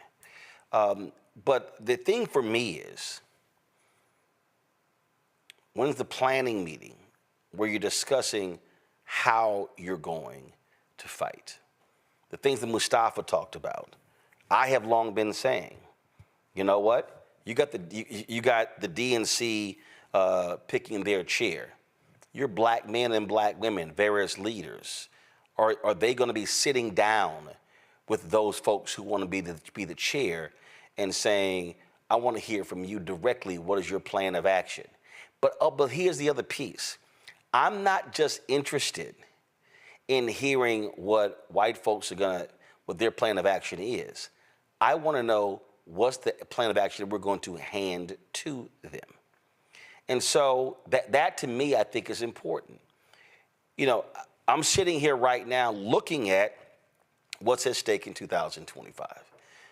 But the thing for me is, when's the planning meeting where you're discussing how you're going to fight? The things that Mustafa talked about. I have long been saying, you know what? You got the DNC picking their chair. Your black men and black women, various leaders, are they going to be sitting down with those folks who want to be the chair and saying, I want to hear from you directly, what is your plan of action? But here's the other piece. I'm not just interested in hearing what white folks what their plan of action is. I want to know what's the plan of action that we're going to hand to them. And so that to me, I think is important. You know, I'm sitting here right now looking at what's at stake in 2025.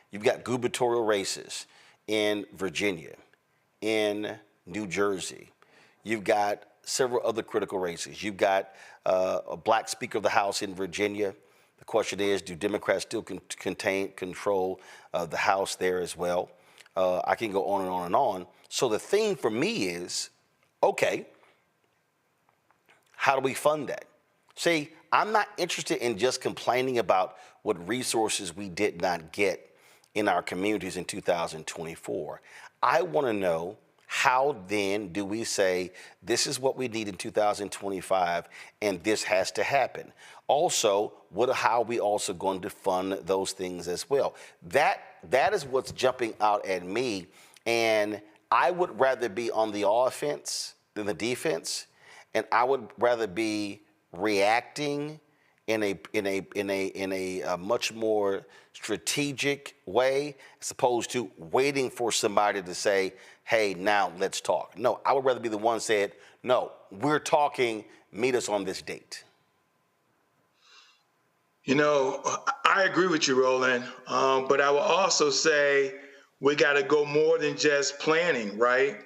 You've got gubernatorial races in Virginia, in New Jersey. You've got several other critical races. You've got a black Speaker of the House in Virginia. The question is, do Democrats still control the House there as well? I can go on and on and on. So the thing for me is, okay, how do we fund that? See, I'm not interested in just complaining about what resources we did not get in our communities in 2024. I want to know, how then do we say this is what we need in 2025 and this has to happen? Also, how are we also going to fund those things as well? That is what's jumping out at me, and I would rather be on the offense than the defense, and I would rather be reacting in a much more strategic way, as opposed to waiting for somebody to say, hey, now let's talk. No, I would rather be the one said, no, we're talking, meet us on this date. You know, I agree with you, Roland, but I will also say we got to go more than just planning, right?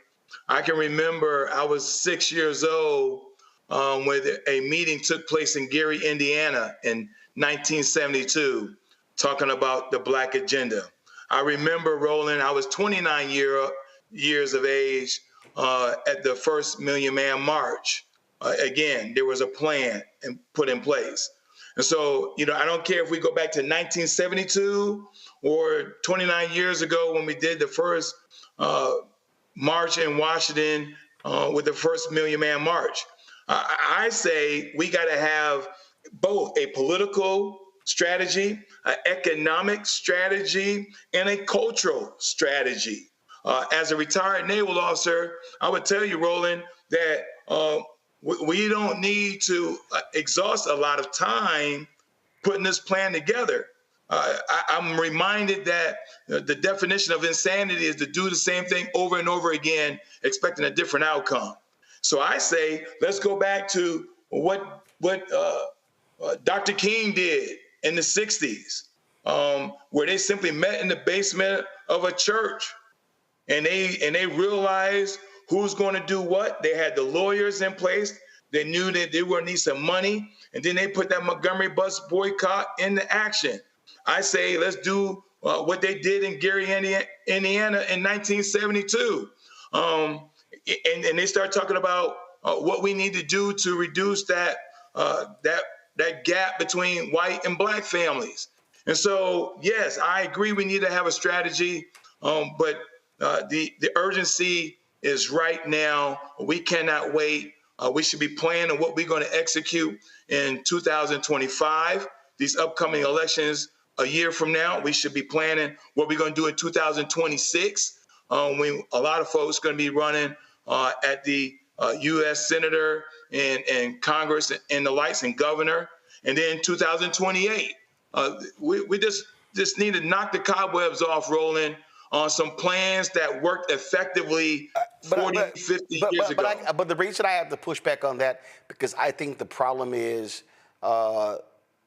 I can remember I was 6 years old when a meeting took place in Gary, Indiana in 1972, talking about the Black agenda. I remember, Roland, I was 29 years of age at the first Million Man March. Again, there was a plan and put in place. And so, you know, I don't care if we go back to 1972 or 29 years ago when we did the first march in Washington with the first Million Man March. I say we got to have both a political strategy, an economic strategy, and a cultural strategy. As a retired naval officer, I would tell you, Roland, that we don't need to exhaust a lot of time putting this plan together. I'm reminded that the definition of insanity is to do the same thing over and over again, expecting a different outcome. So I say, let's go back to what Dr. King did in the 60s, where they simply met in the basement of a church, and they realized who's going to do what. They had the lawyers in place. They knew that they were going to need some money, and then they put that Montgomery bus boycott into action. I say, let's do what they did in Gary, Indiana in 1972. And they start talking about what we need to do to reduce that gap between white and black families. And so, yes, I agree we need to have a strategy, but the urgency is right now. We cannot wait. We should be planning on what we're going to execute in 2025, these upcoming elections a year from now. We should be planning what we're going to do in 2026, when a lot of folks are going to be running at the U.S. Senator and Congress and the likes and governor. And then 2028, we just need to knock the cobwebs off, Roland, on some plans that worked effectively 50 years ago. But the reason I have to push back on that, because I think the problem is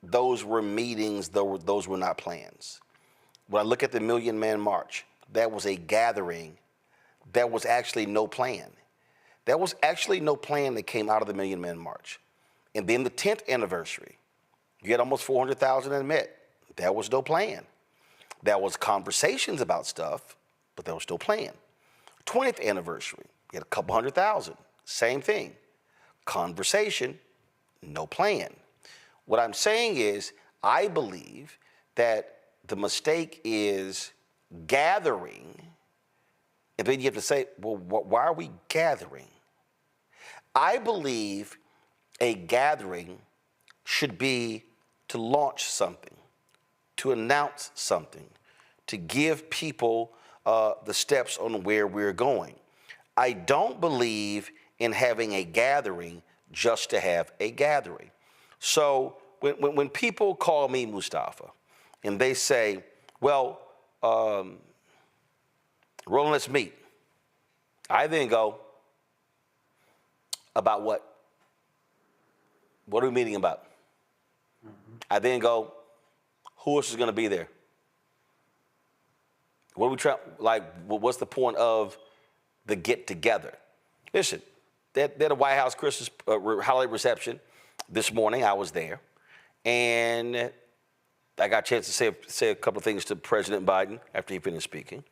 those were meetings, those were not plans. When I look at the Million Man March, that was a gathering. There was actually no plan. There was actually no plan that came out of the Million Man March. And then the 10th anniversary, you had almost 400,000 that met. There was no plan. There was conversations about stuff, but there was no plan. 20th anniversary, you had a couple 100,000. Same thing. Conversation, no plan. What I'm saying is, I believe that the mistake is gathering, and then you have to say, well, why are we gathering? I believe a gathering should be to launch something, to announce something, to give people the steps on where we're going. I don't believe in having a gathering just to have a gathering. So when people call me Mustafa and they say, well, Roland, let's meet, I then go, about what? What are we meeting about? I then go, who else is going to be there? What are we trying, what's the point of the get together? Listen, they had a White House Christmas holiday reception this morning. I was there, and I got a chance to say a couple of things to President Biden after he finished speaking.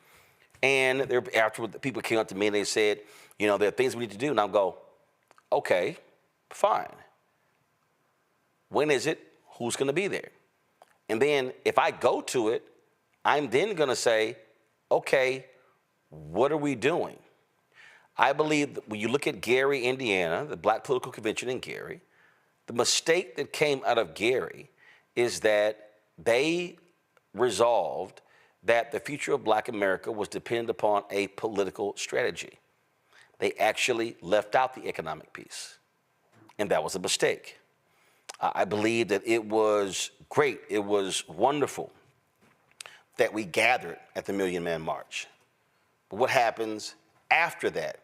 And afterward, the people came up to me and they said, you know, there are things we need to do. And I'll go, okay, fine. When is it? Who's going to be there? And then if I go to it, I'm then going to say, okay, what are we doing? I believe that when you look at Gary, Indiana, the Black Political Convention in Gary, the mistake that came out of Gary is that they resolved that the future of Black America was dependent upon a political strategy. They actually left out the economic piece, and that was a mistake. I believe that it was great, it was wonderful that we gathered at the Million Man March. But what happens after that?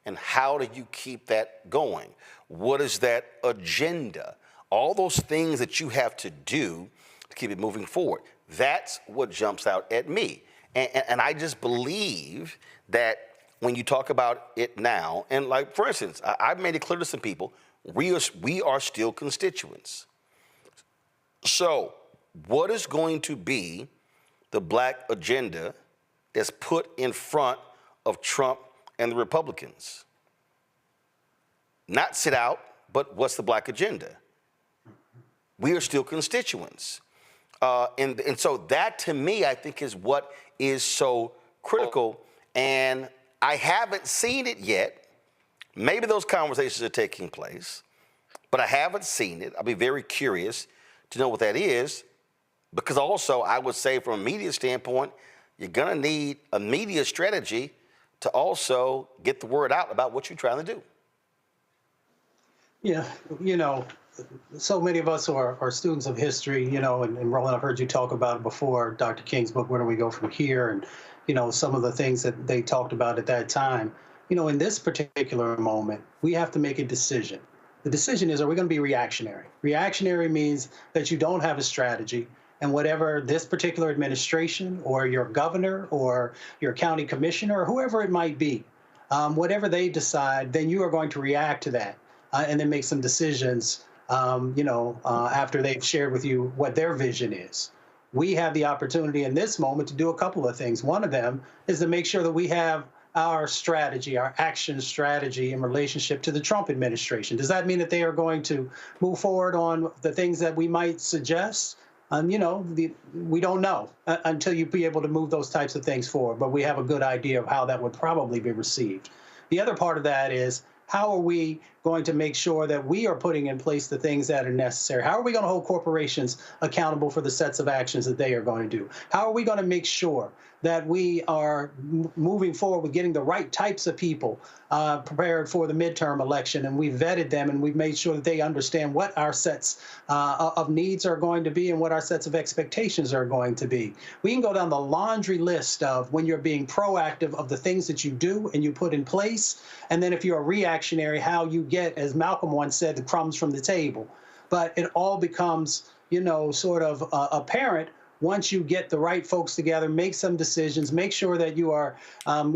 And how do you keep that going? What is that agenda? All those things that you have to do to keep it moving forward. That's what jumps out at me. And I just believe that when you talk about it now, and like, for instance, I've made it clear to some people, we are still constituents. So what is going to be the Black agenda that's put in front of Trump and the Republicans? Not sit out, but what's the Black agenda? We are still constituents. And so that, to me, I think is what is so critical. And I haven't seen it yet. Maybe those conversations are taking place, but I haven't seen it. I'll be very curious to know what that is, because also I would say from a media standpoint, you're going to need a media strategy to also get the word out about what you're trying to do. Yeah, so many of us are students of history, and Roland, I've heard you talk about it before, Dr. King's book, Where Do We Go From Here? And, some of the things that they talked about at that time. In this particular moment, we have to make a decision. The decision is, are we going to be reactionary? Reactionary means that you don't have a strategy, and whatever this particular administration or your governor or your county commissioner or whoever it might be, whatever they decide, then you are going to react to that and then make some decisions, after they've shared with you what their vision is. We have the opportunity in this moment to do a couple of things. One of them is to make sure that we have our strategy, our action strategy in relationship to the Trump administration. Does that mean that they are going to move forward on the things that we might suggest? We don't know until you be able to move those types of things forward, but we have a good idea of how that would probably be received. The other part of that is, how are we going to make sure that we are putting in place the things that are necessary? How are we going to hold corporations accountable for the sets of actions that they are going to do? How are we going to make sure that we are moving forward with getting the right types of people prepared for the midterm election, and we've vetted them and we've made sure that they understand what our sets of needs are going to be and what our sets of expectations are going to be. We can go down the laundry list of when you're being proactive of the things that you do and you put in place, and then if you're a reactionary, how you get, as Malcolm once said, the crumbs from the table. But it all becomes, sort of apparent once you get the right folks together, make some decisions, make sure that you are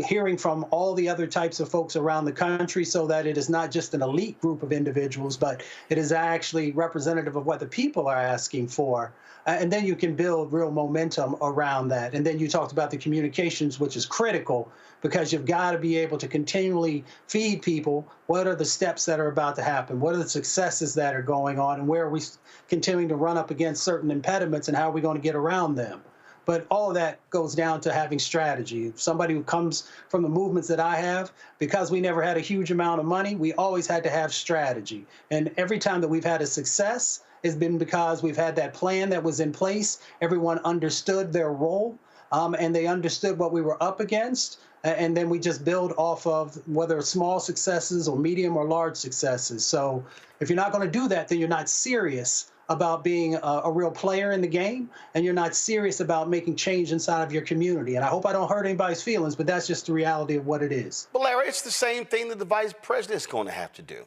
hearing from all the other types of folks around the country so that it is not just an elite group of individuals, but it is actually representative of what the people are asking for. And then you can build real momentum around that. And then you talked about the communications, which is critical, because you've got to be able to continually feed people what are the steps that are about to happen, what are the successes that are going on, and where are we continuing to run up against certain impediments, and how are we going to get around them. But all of that goes down to having strategy. Somebody who comes from the movements that I have, because we never had a huge amount of money, we always had to have strategy. And every time that we've had a success, it's been because we've had that plan that was in place. Everyone understood their role, and they understood what we were up against. And then we just build off of whether small successes or medium or large successes. So if you're not going to do that, then you're not serious about being a real player in the game, and you're not serious about making change inside of your community. And I hope I don't hurt anybody's feelings, but that's just the reality of what it is. But Larry, it's the same thing that the vice president is going to have to do.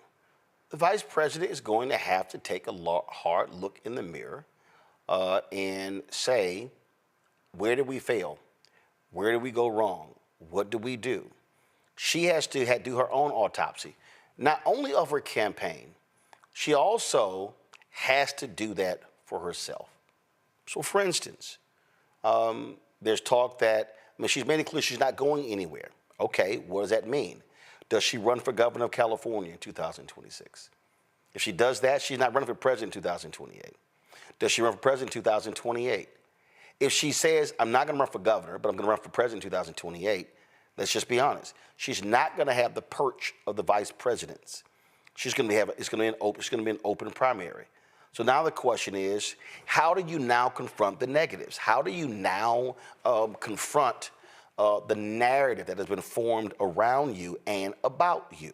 The vice president is going to have to take a hard look in the mirror and say, where did we fail? Where did we go wrong? What do we do? She has to do her own autopsy, not only of her campaign, she also has to do that for herself. So, for instance, there's talk that, she's made it clear she's not going anywhere. Okay, what does that mean? Does she run for governor of California in 2026? If she does that, she's not running for president in 2028. Does she run for president in 2028? If she says, I'm not going to run for governor, but I'm going to run for president in 2028, let's just be honest. She's not going to have the perch of the vice presidents. It's going to be an open primary. So now the question is, how do you now confront the negatives? How do you now confront the narrative that has been formed around you and about you?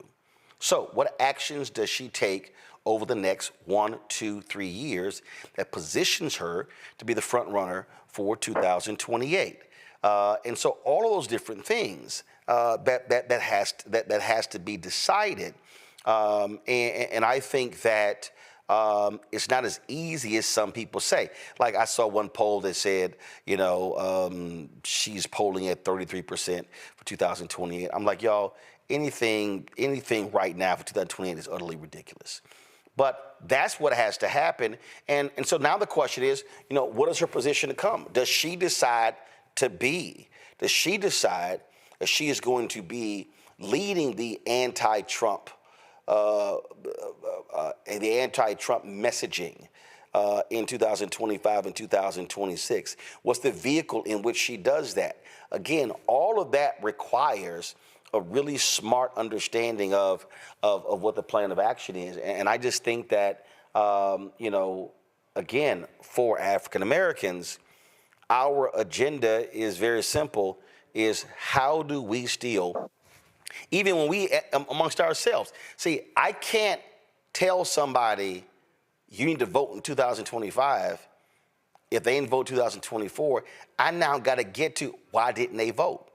So what actions does she take over the next 1, 2, 3 years that positions her to be the front runner for 2028? And so all of those different things that has to be decided. And I think that it's not as easy as some people say. Like I saw one poll that said, she's polling at 33% for 2028. I'm like, y'all, anything right now for 2028 is utterly ridiculous. But that's what has to happen. And so now the question is, what is her position to come? Does she decide that she is going to be leading the anti-Trump messaging in 2025 and 2026? What's the vehicle in which she does that? Again, all of that requires a really smart understanding of what the plan of action is. And I just think that, again, for African Americans, our agenda is very simple, is how do we still, even when we, amongst ourselves, see, I can't tell somebody you need to vote in 2025 if they didn't vote 2024. I now got to get to why didn't they vote?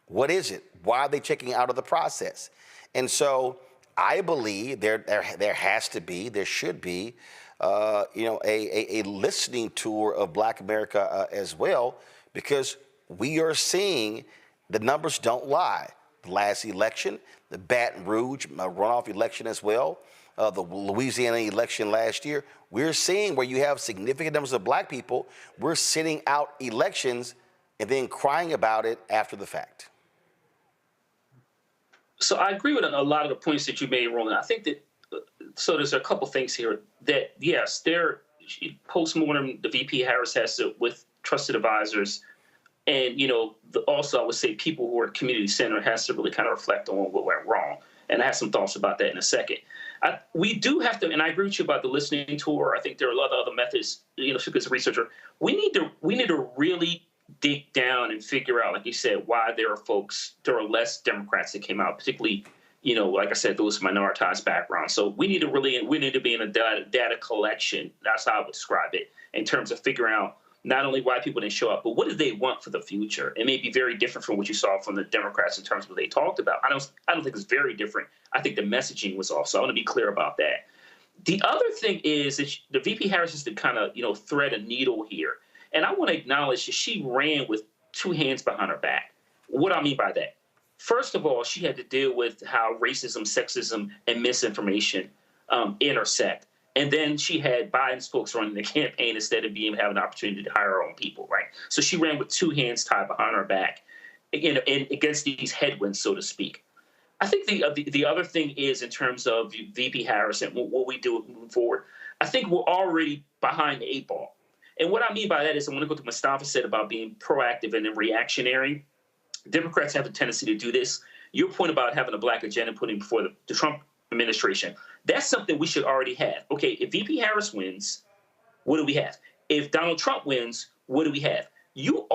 What is it? Why are they checking out of the process? And so I believe there has to be, there should be, a listening tour of Black America as well, because we are seeing the numbers don't lie. The last election, the Baton Rouge runoff election as well, the Louisiana election last year, we're seeing where you have significant numbers of Black people, we're sitting out elections and then crying about it after the fact. So I agree with a lot of the points that you made, Roland. I think that, so there's a couple things here that, yes, post-mortem, the VP Harris has to, with trusted advisors, and, also I would say people who are community centered has to really kind of reflect on what went wrong. And I have some thoughts about that in a second. We do have to, and I agree with you about the listening tour. I think there are a lot of other methods, as a researcher. We need to really dig down and figure out, like you said, why there are less Democrats that came out, particularly, like I said, those minoritized backgrounds. So we need to be in a data collection. That's how I would describe it, in terms of figuring out not only why people didn't show up, but what do they want for the future? It may be very different from what you saw from the Democrats in terms of what they talked about. I don't think it's very different. I think the messaging was off. So I want to be clear about that. The other thing is that the VP Harris is to kind of, thread a needle here. And I want to acknowledge that she ran with two hands behind her back. What do I mean by that? First of all, she had to deal with how racism, sexism, and misinformation intersect. And then she had Biden's folks running the campaign instead of having an opportunity to hire her own people, right? So she ran with two hands tied behind her back, and against these headwinds, so to speak. I think the other thing is, in terms of VP Harris and what we do moving forward, I think we're already behind the eight ball. And what I mean by that is, I want to go to what Mustafa said about being proactive and then reactionary. Democrats have a tendency to do this. Your point about having a Black agenda putting before the Trump administration, that's something we should already have. Okay, if VP Harris wins, what do we have? If Donald Trump wins, what do we have? You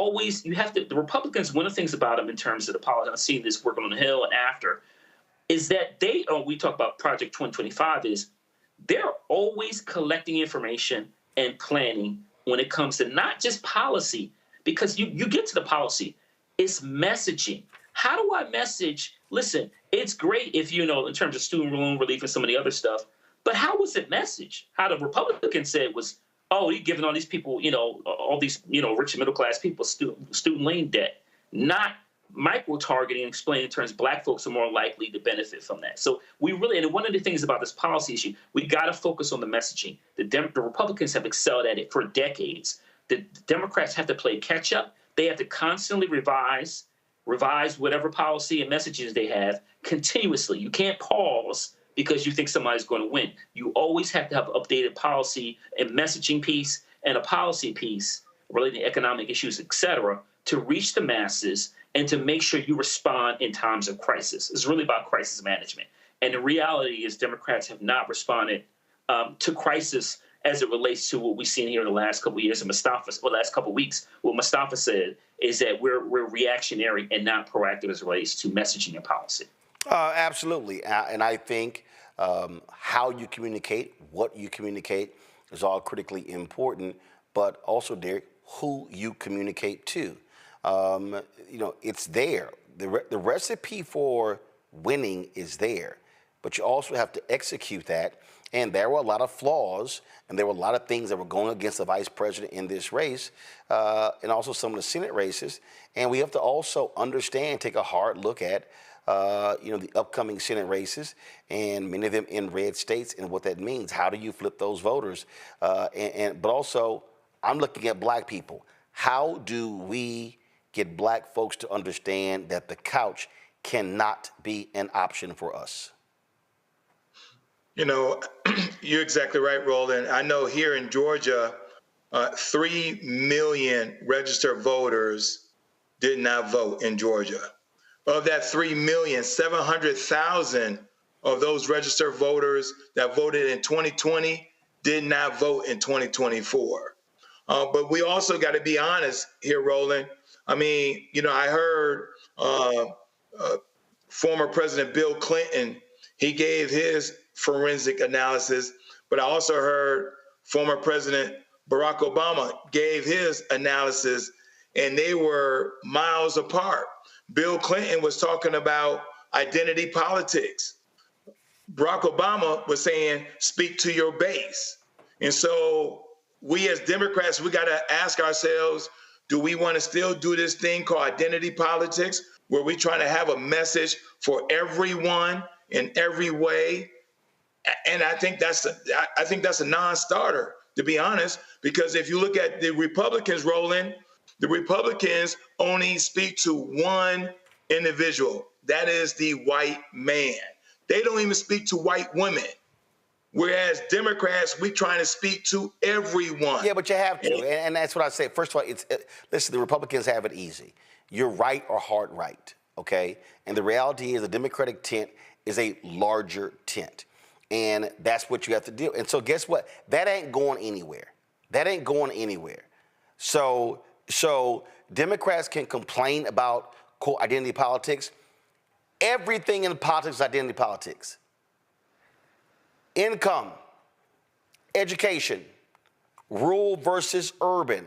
have to, the Republicans, one of the things about them in terms of the politics, I've seen this working on the Hill and after, is that we talk about Project 2025, is they're always collecting information and planning when it comes to not just policy, because you get to the policy, it's messaging. How do I message? Listen, it's great if, in terms of student loan relief and some of the other stuff, but how was it messaged? How the Republicans said was, oh, you're giving all these people, all these, rich and middle class people student loan debt, not micro-targeting and explaining in terms Black folks are more likely to benefit from that. So we really, and one of the things about this policy issue, we got to focus on the messaging. The Republicans have excelled at it for decades. The Democrats have to play catch up. They have to constantly revise whatever policy and messages they have continuously. You can't pause because you think somebody's going to win. You always have to have updated policy and messaging piece and a policy piece relating to economic issues, et cetera, to reach the masses and to make sure you respond in times of crisis. It's really about crisis management. And the reality is Democrats have not responded to crisis as it relates to what we've seen here in the last couple of years, and last couple of weeks. What Mustafa said is that we're reactionary and not proactive as it relates to messaging and policy. Absolutely. And I think how you communicate, what you communicate is all critically important, but also, Derek, who you communicate to. It's there. The recipe for winning is there, but you also have to execute that. And there were a lot of flaws, and there were a lot of things that were going against the vice president in this race, and also some of the Senate races. And we have to also understand, take a hard look at, the upcoming Senate races, and many of them in red states, and what that means. How do you flip those voters? But also, I'm looking at Black people. How do we get Black folks to understand that the couch cannot be an option for us? You're exactly right, Roland. I know here in Georgia, 3 million registered voters did not vote in Georgia. of that 3,700,000 of those registered voters that voted in 2020 did not vote in 2024. But we also got to be honest here, Roland. I mean, I heard former President Bill Clinton, he gave his forensic analysis, but I also heard former President Barack Obama gave his analysis, and they were miles apart. Bill Clinton was talking about identity politics. Barack Obama was saying, speak to your base. And so we as Democrats, we got to ask ourselves, do we want to still do this thing called identity politics, where we're trying to have a message for everyone in every way? And I think that's a non-starter, to be honest, because if you look at the Republicans, Roland, the Republicans only speak to one individual. That is the white man. They don't even speak to white women. Whereas Democrats, we trying to speak to everyone. Yeah, but you have to, and that's what I say. First of all, listen, the Republicans have it easy. You're right or hard right, okay? And the reality is the Democratic tent is a larger tent. And that's what you have to do. And so guess what? That ain't going anywhere. That ain't going anywhere. So Democrats can complain about, quote, identity politics. Everything in politics is identity politics. Income, education, rural versus urban.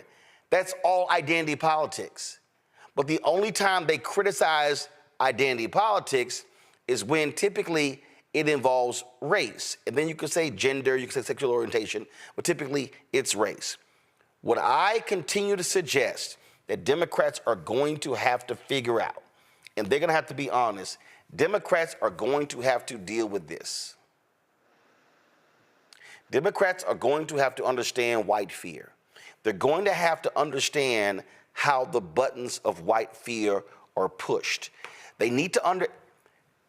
That's all identity politics. But the only time they criticize identity politics is when typically it involves race. And then you could say gender, you could say sexual orientation, but typically it's race. What I continue to suggest that Democrats are going to have to figure out, and they're going to have to be honest, Democrats are going to have to deal with this. Democrats are going to have to understand white fear. They're going to have to understand how the buttons of white fear are pushed. They need to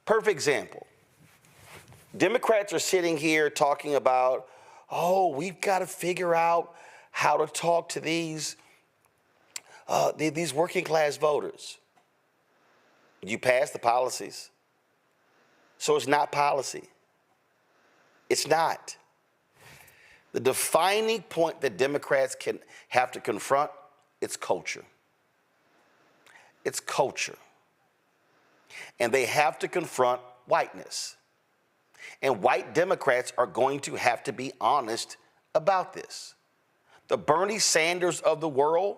perfect example. Democrats are sitting here talking about, oh, we've got to figure out how to talk to these working class voters. You pass the policies. So it's not policy. It's not. The defining point that Democrats can have to confront, it's culture. It's culture. And they have to confront whiteness. And white Democrats are going to have to be honest about this. The Bernie Sanders of the world,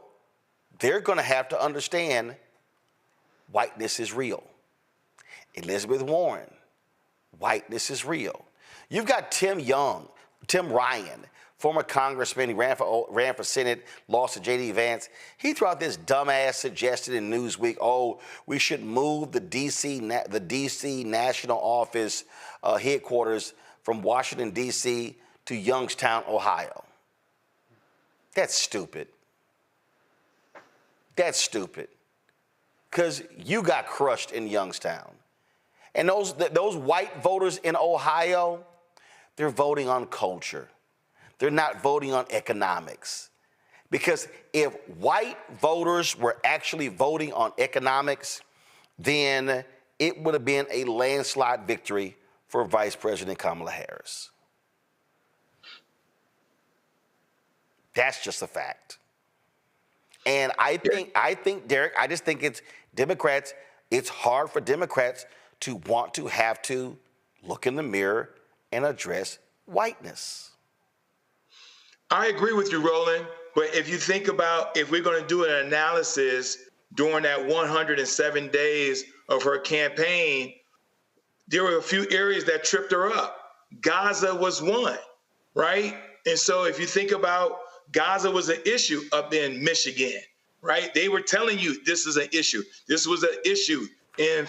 they're going to have to understand whiteness is real. Elizabeth Warren, whiteness is real. You've got Tim Ryan, former congressman, he ran for Senate, lost to J.D. Vance. He threw out this dumbass suggestion in Newsweek, oh, we should move the D.C. national office headquarters from Washington, D.C. to Youngstown, Ohio. That's stupid. That's stupid. Because you got crushed in Youngstown. And those white voters in Ohio, they're voting on culture. They're not voting on economics. Because if white voters were actually voting on economics, then it would have been a landslide victory for Vice President Kamala Harris. That's just a fact. And I think, Derek, I just think it's hard for Democrats to want to have to look in the mirror and address whiteness. I agree with you, Roland. But if you think about if we're going to do an analysis during that 107 days of her campaign, there were a few areas that tripped her up. Gaza was one, right? And so if you think about Gaza was an issue up in Michigan, right? They were telling you this is an issue. This was an issue in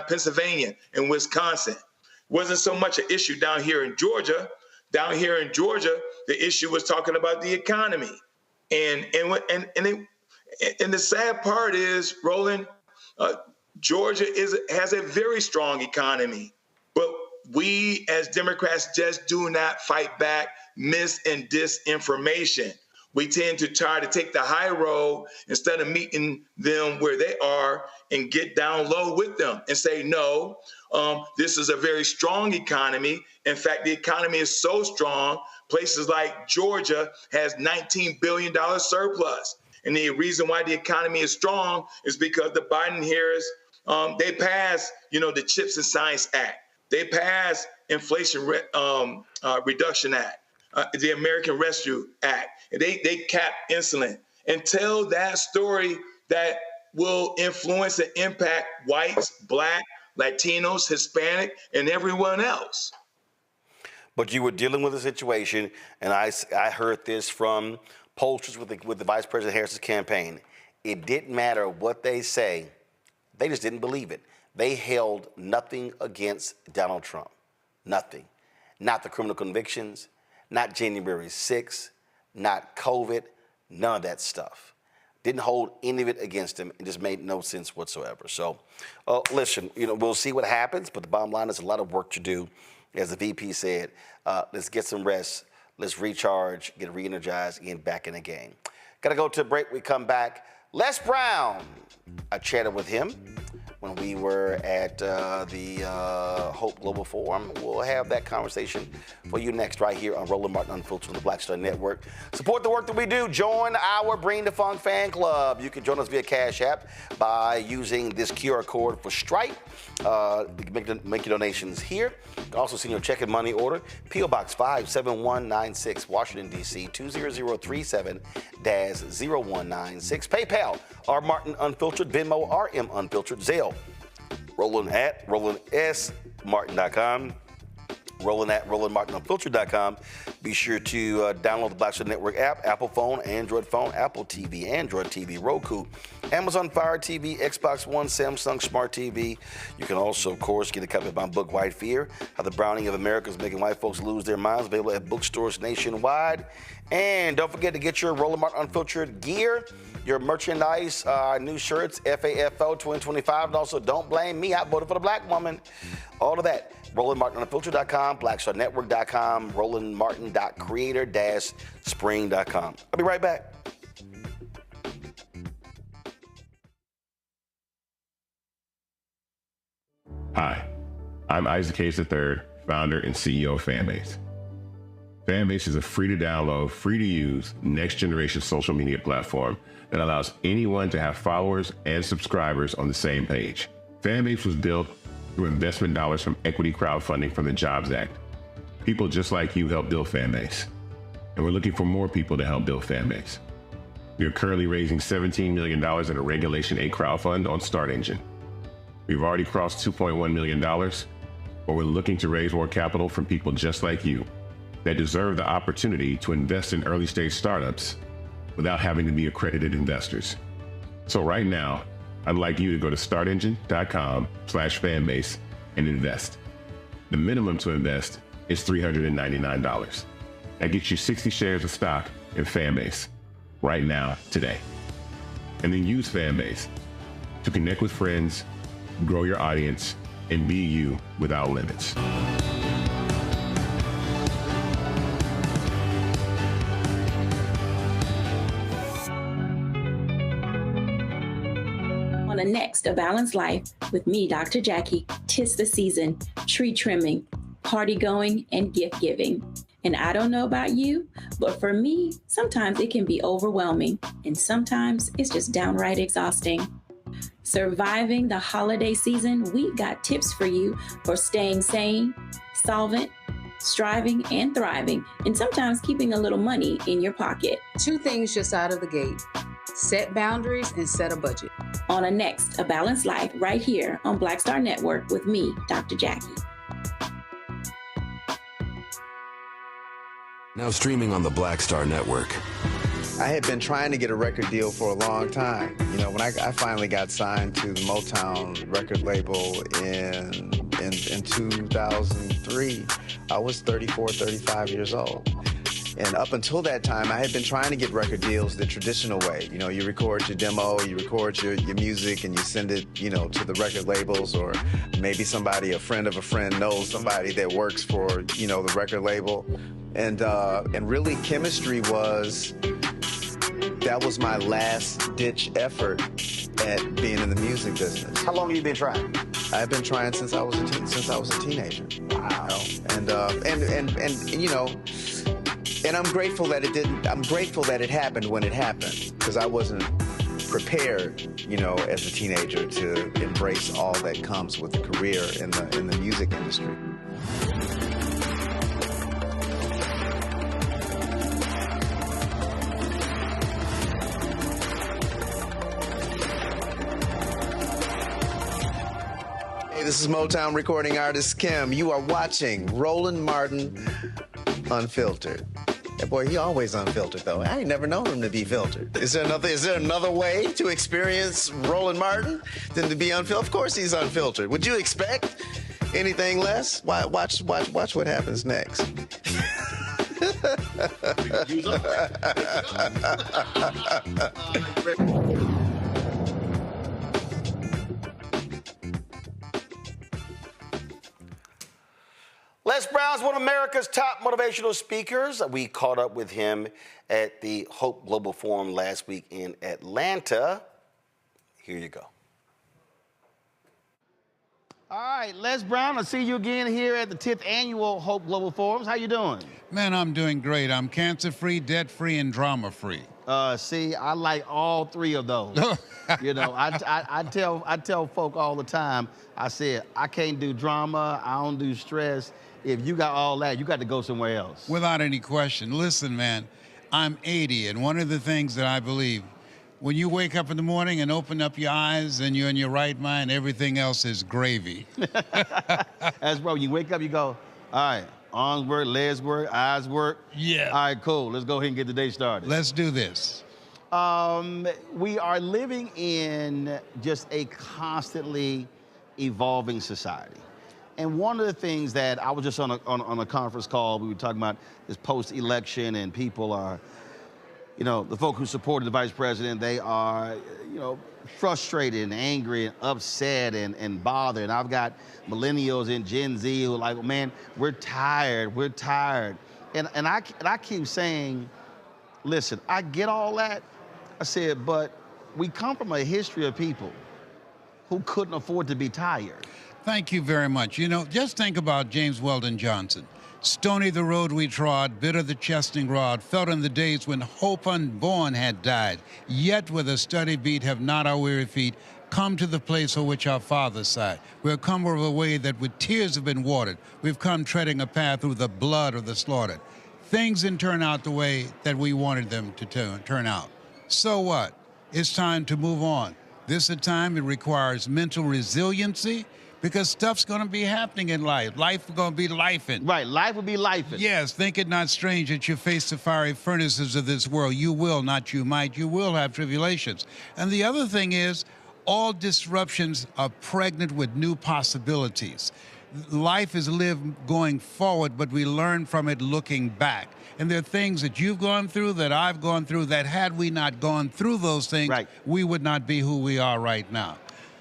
Pennsylvania and Wisconsin. Wasn't so much an issue down here in Georgia. Down here in Georgia, the issue was talking about the economy. And the sad part is, Roland, Georgia has a very strong economy, but we as Democrats just do not fight back mis and disinformation. we tend to try to take the high road instead of meeting them where they are and get down low with them and say, no, this is a very strong economy. In fact, the economy is so strong, places like Georgia has $19 billion surplus. And the reason why the economy is strong is because the Biden-Harris, they passed, the CHIPS and Science Act. They passed Inflation Reduction Act, the American Rescue Act. And they cap insulin. And tell that story that will influence and impact whites, Black, Latinos, Hispanic, and everyone else. But you were dealing with a situation, and I heard this from pollsters with the Vice President Harris's campaign. It didn't matter what they say. They just didn't believe it. They held nothing against Donald Trump. Nothing. Not the criminal convictions, not January 6th, not COVID, none of that stuff. Didn't hold any of it against him. It just made no sense whatsoever. So, listen, we'll see what happens, but the bottom line is a lot of work to do. As the VP said, let's get some rest, let's recharge, get re-energized, get back in the game. Got to go to a break. We come back. Les Brown, I chatted with him when we were at the Hope Global Forum. We'll have that conversation for you next right here on Roland Martin Unfiltered on the Black Star Network. Support the work that we do. Join our Bring the Funk fan club. You can join us via Cash App by using this QR code for Stripe. Make your donations here. You can also send your check and money order. P.O. Box 57196, Washington, D.C. 20037-0196. PayPal, R. Martin Unfiltered. Venmo, RM Unfiltered. Zelle, Roland at RolandSMartin.com. Roland at RolandMartinUnfiltered.com. Be sure to download the Black Star Network app, Apple phone, Android phone, Apple TV, Android TV, Roku, Amazon Fire TV, Xbox One, Samsung Smart TV. You can also, of course, get a copy of my book, White Fear, How the Browning of America is Making White Folks Lose Their Minds, available at bookstores nationwide. And don't forget to get your Roland Martin Unfiltered gear, your merchandise, new shirts, FAFO 2025. And also, don't blame me, I voted for the black woman. All of that. RolandMartinUnfiltered.com, BlackStarNetwork.com, RolandMartin.creator-spring.com. I'll be right back. Hi, I'm Isaac Hayes III, founder and CEO of Fanbase. Fanbase is a free-to-download, free-to-use, next-generation social media platform that allows anyone to have followers and subscribers on the same page. Fanbase was built through investment dollars from equity crowdfunding from the Jobs Act. People just like you help build Fanbase, and we're looking for more people to help build Fanbase. We are currently raising $17 million in a Regulation A crowdfund on Start Engine. We've already crossed $2.1 million, but we're looking to raise more capital from people just like you that deserve the opportunity to invest in early-stage startups without having to be accredited investors. So right now, I'd like you to go to startengine.com/fanbase and invest. The minimum to invest is $399. That gets you 60 shares of stock in Fanbase right now, today. And then use Fanbase to connect with friends, grow your audience, and be you without limits. On the next A Balanced Life with me, Dr. Jackie, 'tis the season, tree trimming, party going, and gift giving. And I don't know about you, but for me, sometimes it can be overwhelming, and sometimes it's just downright exhausting. Surviving the holiday season, we've got tips for you for staying sane, solvent, striving, and thriving, and sometimes keeping a little money in your pocket. 2 things just out of the gate: set boundaries and set a budget. On a next A Balanced Life right here on Black Star Network with me, Dr. Jackie. Now streaming on the Black Star Network. I had been trying to get a record deal for a long time. You know, when I finally got signed to the Motown record label in 2003, I was 34, 35 years old. And up until that time, I had been trying to get record deals the traditional way. You know, you record your demo, you record your music, and you send it, you know, to the record labels, or maybe somebody, a friend of a friend, knows somebody that works for, you know, the record label. And really, chemistry was that was my last-ditch effort at being in the music business. How long have you been trying? I've been trying since I was a teenager. Wow. And you know, and I'm grateful that it didn't. I'm grateful that it happened when it happened, because I wasn't prepared, you know, as a teenager to embrace all that comes with a career in the music industry. Hey, this is Motown recording artist Kim. You are watching Roland Martin Unfiltered. That boy, he always unfiltered, though. I ain't never known him to be filtered. Is there another way to experience Roland Martin than to be unfiltered? Of course he's unfiltered. Would you expect anything less? Watch what happens next. Les Brown's one of America's top motivational speakers. We caught up with him at the Hope Global Forum last week in Atlanta. Here you go. All right, Les Brown, I see you again here at the 10th Annual Hope Global Forums. How you doing? Man, I'm doing great. I'm cancer-free, debt-free, and drama-free. See, I like all three of those. You know, I tell folk all the time, I said, I can't do drama, I don't do stress. If you got all that, you got to go somewhere else. Without any question. Listen, man, I'm 80, and one of the things that I believe, when you wake up in the morning and open up your eyes and you're in your right mind, everything else is gravy. That's bro, you wake up, you go, all right, arms work, legs work, eyes work. Yeah. All right, cool, let's go ahead and get the day started. Let's do this. We are living in just a constantly evolving society. And one of the things that I was just on a conference call, we were talking about this post-election, and people are, you know, the folk who supported the vice president, they are, you know, frustrated and angry and upset and bothered. And I've got millennials and Gen Z who are like, man, we're tired. And I keep saying, listen, I get all that. I said, but we come from a history of people who couldn't afford to be tired. Thank you very much. You know, just think about James Weldon Johnson. Stony the road we trod, bitter the chastening rod, felt in the days when hope unborn had died. Yet with a steady beat have not our weary feet come to the place for which our fathers sighed. We have come over a way that with tears have been watered. We've come treading a path through the blood of the slaughtered. Things didn't turn out the way that we wanted them to turn out. So what? It's time to move on. This is a time it requires mental resiliency, because stuff's going to be happening in life. Life is going to be lifing. Right, life will be lifing. Yes, think it not strange that you face the fiery furnaces of this world. You will, not you might, you will have tribulations. And the other thing is, all disruptions are pregnant with new possibilities. Life is lived going forward, but we learn from it looking back. And there are things that you've gone through, that I've gone through, that had we not gone through those things, we would not be who we are right now.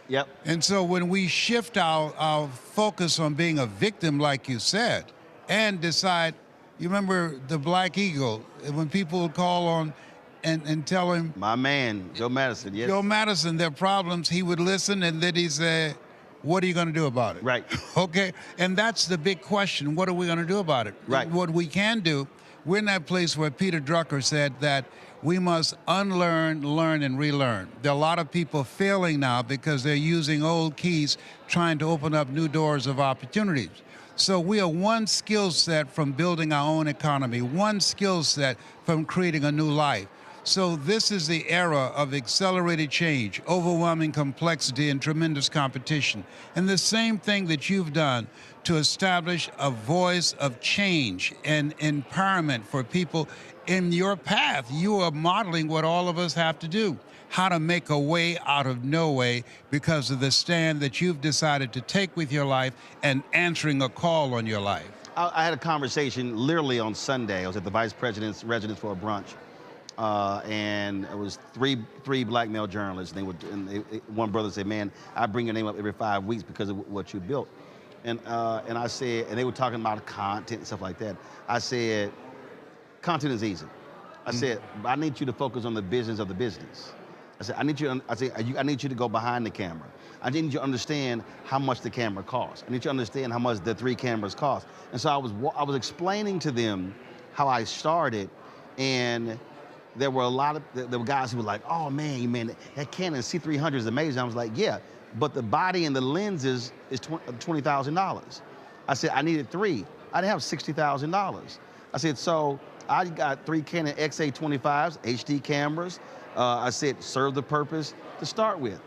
Yep. And so when we shift our focus on being a victim, like you said, and decide, you remember the Black Eagle, when people would call on and tell him, my man, Joe Madison, yes. Joe Madison, their problems, he would listen, and then he said, what are you going to do about it? Right. Okay, and that's the big question. What are we going to do about it? Right. What we can do, we're in that place where Peter Drucker said that we must unlearn, learn, and relearn. There are a lot of people failing now because they're using old keys trying to open up new doors of opportunities. So we are one skill set from building our own economy, one skill set from creating a new life. So this is the era of accelerated change, overwhelming complexity, and tremendous competition. And the same thing that you've done to establish a voice of change and empowerment for people in your path, you are modeling what all of us have to do, how to make a way out of no way because of the stand that you've decided to take with your life and answering a call on your life. I had a conversation literally on Sunday. I was at the vice president's residence for a brunch. And it was three black male journalists. One brother said, man, I bring your name up every 5 weeks because of what you built. And I said, and they were talking about content and stuff like that. I said, content is easy. I said, but I need you to focus on the business of the business. I said, I need you to go behind the camera. I need you to understand how much the camera costs. I need you to understand how much the 3 cameras cost. And so I was explaining to them how I started, and there were a lot of there were guys who were like, oh man, that Canon C300 is amazing. I was like, yeah, but the body and the lenses is $20,000. I said, I needed 3. I didn't have $60,000. I said, so I got 3 Canon XA25s, HD cameras. I said, serve the purpose to start with.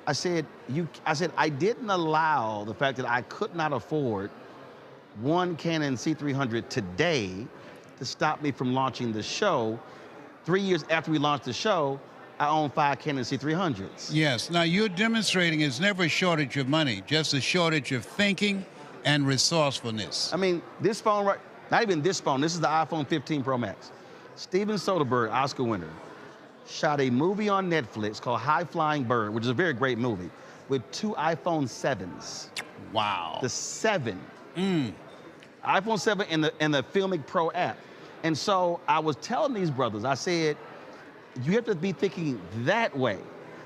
I said, I didn't allow the fact that I could not afford 1 Canon C300 today to stop me from launching the show. 3 years after we launched the show, I own 5 Canon C300s. Yes. Now, you're demonstrating it's never a shortage of money, just a shortage of thinking and resourcefulness. I mean, this phone, not even this phone, this is the iPhone 15 Pro Max. Steven Soderbergh, Oscar winner, shot a movie on Netflix called High Flying Bird, which is a very great movie, with 2 iPhone 7s. Wow. The 7. iPhone 7 and the Filmic Pro app. And so I was telling these brothers, I said, you have to be thinking that way.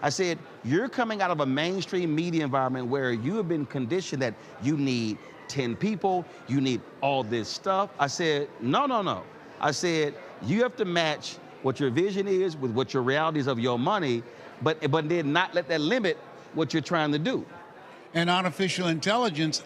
I said, you're coming out of a mainstream media environment where you have been conditioned that you need 10 people, you need all this stuff. I said, no. I said, you have to match what your vision is with what your realities of your money, but then not let that limit what you're trying to do. And artificial intelligence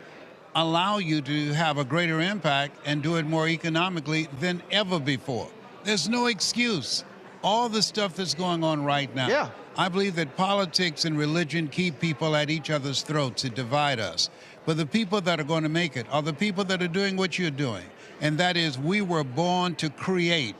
allow you to have a greater impact and do it more economically than ever before. There's no excuse. All the stuff that's going on right now. Yeah. I believe that politics and religion keep people at each other's throats to divide us. But the people that are going to make it are the people that are doing what you're doing. And that is, we were born to create.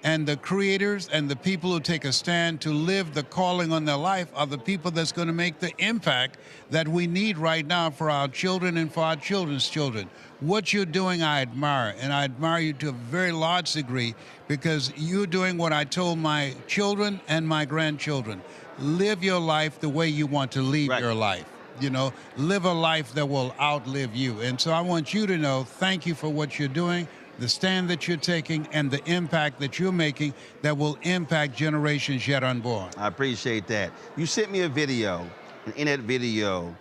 And the creators and the people who take a stand to live the calling on their life are the people that's going to make the impact that we need right now for our children and for our children's children. What you're doing, I admire, and I admire you to a very large degree because you're doing what I told my children and my grandchildren. Live your life the way you want to lead your life. You know, live a life that will outlive you. And so I want you to know, thank you for what you're doing, the stand that you're taking, and the impact that you're making that will impact generations yet unborn. I appreciate that. You sent me a video, and in that video,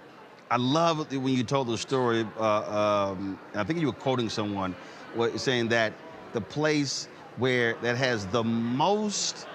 I love when you told the story, I think you were quoting someone, saying that the place that has the most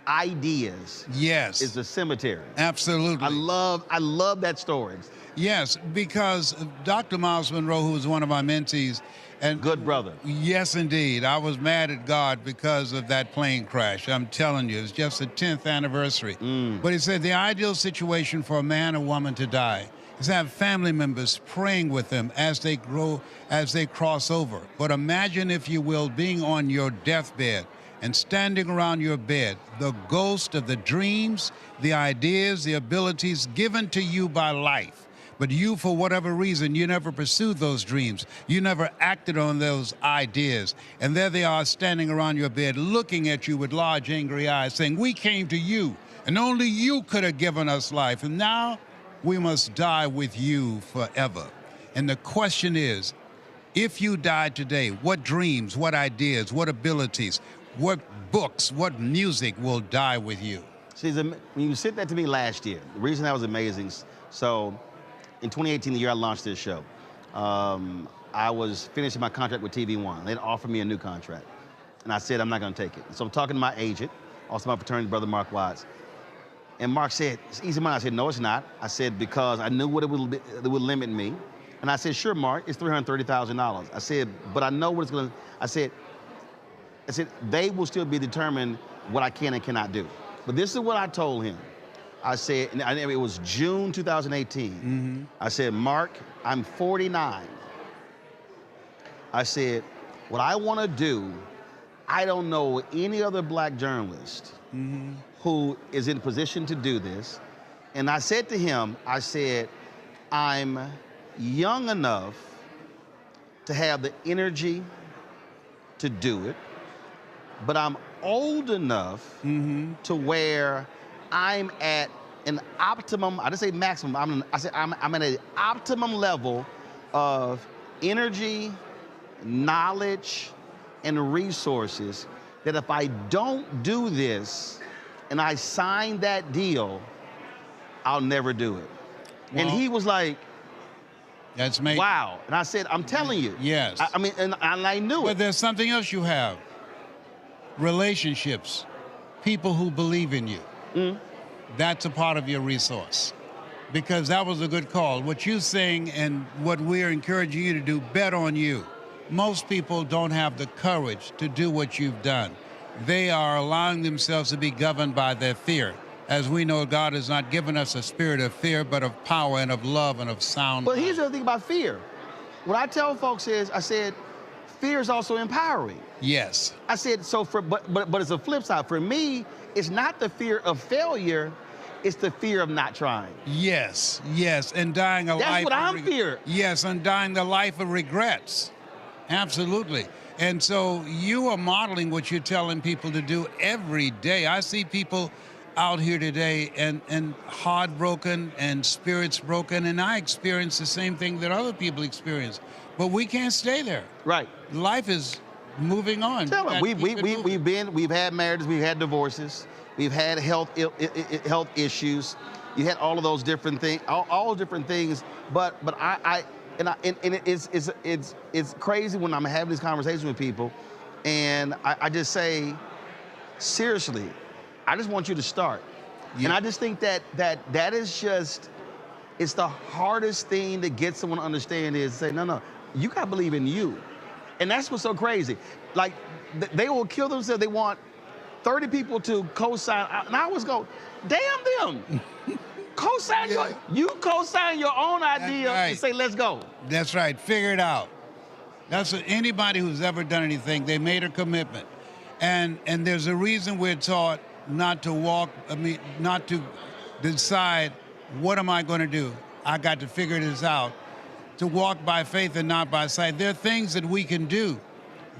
ideas is the cemetery. Absolutely. I love that story. Yes, because Dr. Miles Monroe, who was one of my mentees, and good brother. Yes, indeed. I was mad at God because of that plane crash. I'm telling you, it's just the 10th anniversary. But he said the ideal situation for a man or woman to die is to have family members praying with them as they grow, as they cross over. But imagine, if you will, being on your deathbed and standing around your bed, the ghost of the dreams, the ideas, the abilities given to you by life. But you, for whatever reason, you never pursued those dreams. You never acted on those ideas. And there they are standing around your bed, looking at you with large, angry eyes, saying, we came to you, and only you could have given us life. And now we must die with you forever. And the question is, if you died today, what dreams, what ideas, what abilities, what books, what music will die with you? See, when you sent that to me last year, the reason that was amazing, so in 2018, the year I launched this show, I was finishing my contract with TV One. They'd offered me a new contract. And I said, I'm not going to take it. So I'm talking to my agent, also my fraternity brother, Mark Watts. And Mark said, it's easy money. I said, no, it's not. I said, because I knew what it would limit me. And I said, sure, Mark, it's $330,000. I said, but I know what it's going to, I said, they will still be determined what I can and cannot do. But this is what I told him. I said, and it was June 2018. I said, Mark, I'm 49. I said, what I want to do, I don't know any other black journalist who is in position to do this. And I said to him, I said, I'm young enough to have the energy to do it, but I'm old enough to where I'm at an optimum, I didn't say maximum, I'm at an optimum level of energy, knowledge, and resources that if I don't do this and I sign that deal, I'll never do it. And he was like, that's me. Wow. And I said, I'm telling you. Yes. I mean, and I knew it. But there's something else you have. Relationships. People who believe in you. That's a part of your resource. Because that was a good call. What you're saying and what we're encouraging you to do, bet on you. Most people don't have the courage to do what you've done. They are allowing themselves to be governed by their fear. As we know, God has not given us a spirit of fear, but of power and of love and of sound. But here's the other thing about fear. What I tell folks is, I said, fear is also empowering. Yes. I said, so but it's a flip side. For me, it's not the fear of failure, it's the fear of not trying. Yes, yes, and dying a life. That's what I'm fearing. Yes, and dying the life of regrets. Absolutely. And so you are modeling what you're telling people to do every day. I see people out here today and heartbroken and spirits broken, and I experience the same thing that other people experience. But we can't stay there. Right. Life is moving on. Tell them, we've had marriages, we've had divorces, we've had health issues. You had all of those different things, all different things. But it's crazy when I'm having these conversations with people, and I just say, seriously, I just want you to start. Yeah. And I just think that is just, it's the hardest thing to get someone to understand is say, no, you gotta believe in you. And that's what's so crazy. Like, they will kill themselves. They want 30 people to co-sign. And I always go, damn them. Co-sign you co-sign your own idea and say, let's go. That's right, figure it out. That's what anybody who's ever done anything, they made a commitment. And there's a reason we're taught not to decide, what am I going to do? I got to figure this out. To walk by faith and not by sight. There are things that we can do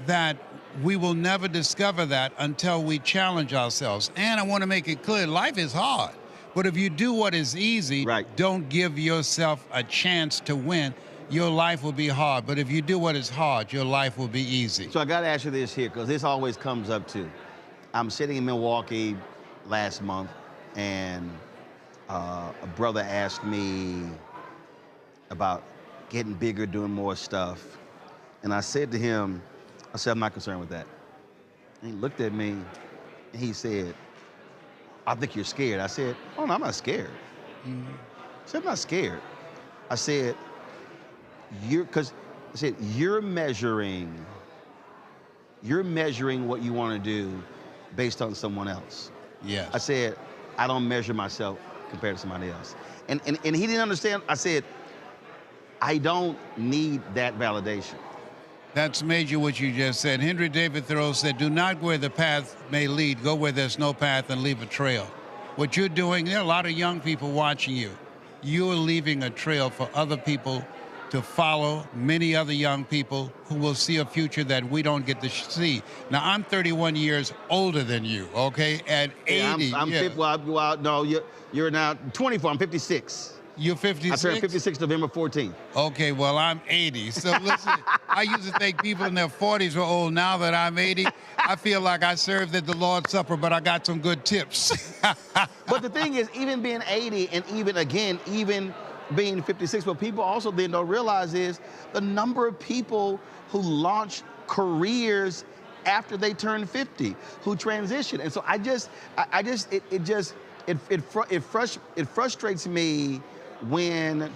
that we will never discover that until we challenge ourselves. And I want to make it clear, life is hard. But if you do what is easy, don't give yourself a chance to win, your life will be hard. But if you do what is hard, your life will be easy. So I got to ask you this here, because this always comes up too. I'm sitting in Milwaukee last month, and a brother asked me about getting bigger, doing more stuff. And I said to him, I said, I'm not concerned with that. And he looked at me, and he said, I think you're scared. I said, oh, no, I'm not scared. I said, I'm not scared. I said, you're measuring what you want to do based on someone else. Yes. I said, I don't measure myself compared to somebody else. And he didn't understand. I said, I don't need that validation. That's major what you just said. Henry David Thoreau said, do not go where the path may lead, go where there's no path and leave a trail. What you're doing, there are a lot of young people watching you. You're leaving a trail for other people to follow, many other young people who will see a future that we don't get to see. Now, I'm 31 years older than you, okay? At 80. I'm 50, no, you're now 24, I'm 56. You're 56? I turned 56 November 14th. Okay, well, I'm 80. So listen, I used to think people in their 40s were old. Now that I'm 80, I feel like I served at the Lord's Supper, but I got some good tips. But the thing is, even being 80 and even being 56, what people also then don't realize is the number of people who launch careers after they turn 50, who transition. And so it frustrates me when,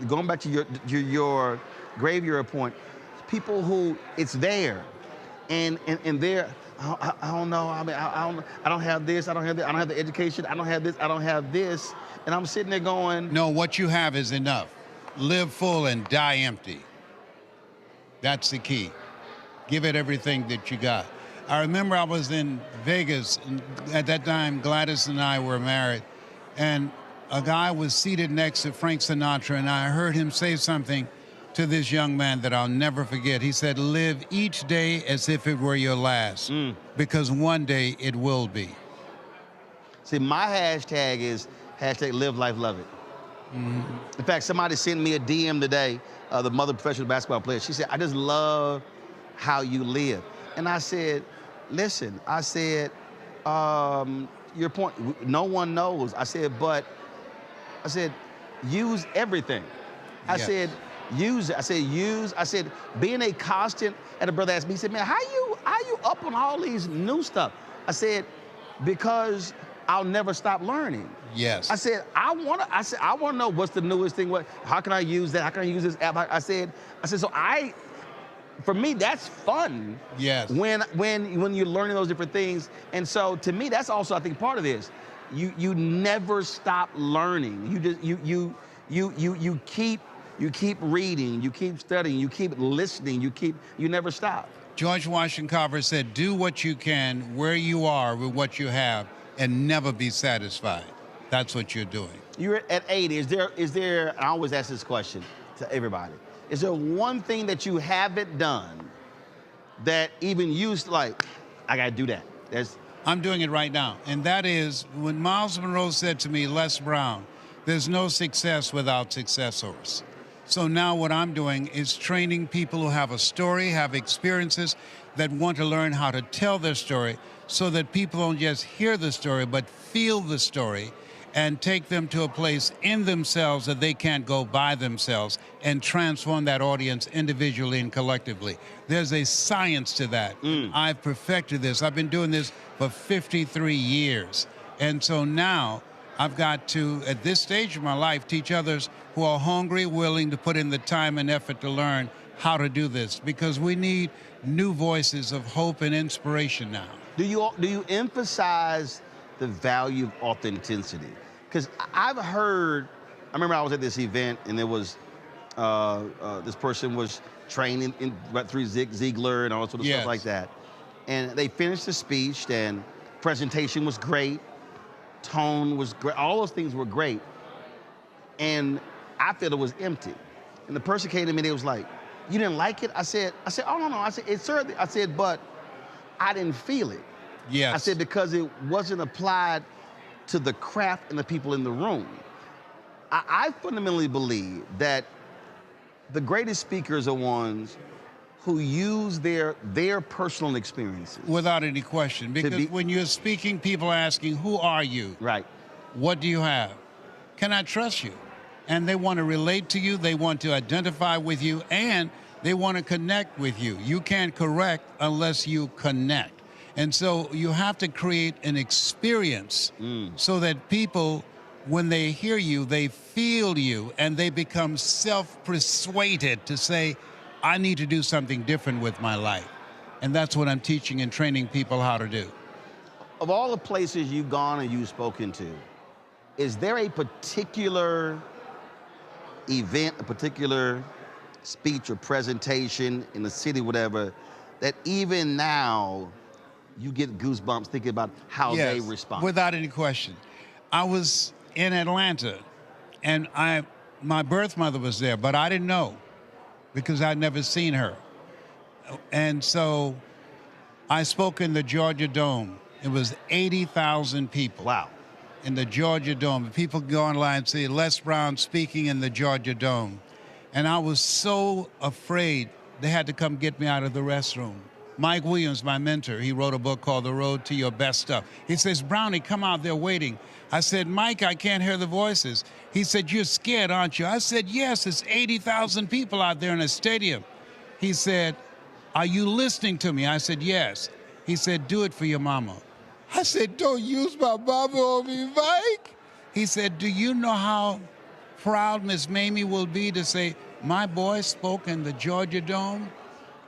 going back to your graveyard point, people who it's there, and they're, I don't know. I mean, I don't have this. I don't have that. I don't have the education. I don't have this. I don't have this. And I'm sitting there going, no, what you have is enough. Live full and die empty. That's the key. Give it everything that you got. I remember I was in Vegas, and at that time, Gladys and I were married, and a guy was seated next to Frank Sinatra, and I heard him say something to this young man that I'll never forget. He said, live each day as if it were your last, because one day it will be. See, my hashtag is #live life, love it. In fact, somebody sent me a DM today, the mother of professional basketball player. She said, I just love how you live. And I said, listen, I said, your point, no one knows. I said, use everything. I Yes. said, use it. I said, being a constant, and a brother asked me, he said, man, how you up on all these new stuff? I said, because I'll never stop learning. Yes. I said, I want to know what's the newest thing. How can I use that? How can I use this app? I said, for me, that's fun. Yes. When you're learning those different things. And so to me, that's also, I think, part of this. You never stop learning. You keep reading, you keep studying, you keep listening, you never stop. George Washington Carver said, do what you can where you are with what you have and never be satisfied. That's what you're doing. You're at 80. Is there, I always ask this question to everybody. Is there one thing that you haven't done that even you like, I gotta do that? I'm doing it right now. And that is when Miles Monroe said to me, Les Brown, there's no success without successors. So now what I'm doing is training people who have a story, have experiences, that want to learn how to tell their story so that people don't just hear the story, but feel the story and take them to a place in themselves that they can't go by themselves and transform that audience individually and collectively. There's a science to that. I've perfected this. I've been doing this for 53 years. And so now I've got to, at this stage of my life, teach others who are hungry, willing to put in the time and effort to learn how to do this, because we need new voices of hope and inspiration now. Do you emphasize the value of authenticity? Because I've heard, I remember I was at this event and there was, this person was training through Zig Ziglar and all sort of stuff like that. And they finished the speech and presentation was great, tone was great, all those things were great. And I felt it was empty. And the person came to me and they was like, you didn't like it? I said, oh, no. I said, it's certainly, I said, but I didn't feel it. Yes. I said, because it wasn't applied to the craft and the people in the room. I fundamentally believe that the greatest speakers are ones who use their personal experiences. Without any question, because when you're speaking, people are asking, who are you? Right. What do you have? Can I trust you? And they want to relate to you, they want to identify with you, and they want to connect with you. You can't correct unless you connect. And so you have to create an experience so that people, when they hear you, they feel you, and they become self-persuaded to say, I need to do something different with my life. And that's what I'm teaching and training people how to do. Of all the places you've gone and you've spoken to, is there a particular event, a particular speech or presentation in the city, whatever, that even now you get goosebumps thinking about how they respond? Without any question. I was in Atlanta, and my birth mother was there, but I didn't know because I'd never seen her. And so I spoke in the Georgia Dome. It was 80,000 people. Wow. In the Georgia Dome. People go online and see Les Brown speaking in the Georgia Dome. And I was so afraid they had to come get me out of the restroom. Mike Williams, my mentor, he wrote a book called The Road to Your Best Stuff. He says, Brownie, come out there waiting. I said, Mike, I can't hear the voices. He said, you're scared, aren't you? I said, yes, it's 80,000 people out there in a stadium. He said, are you listening to me? I said, yes. He said, do it for your mama. I said, don't use my mama on me, Mike. He said, do you know how proud Miss Mamie will be to say, my boy spoke in the Georgia Dome?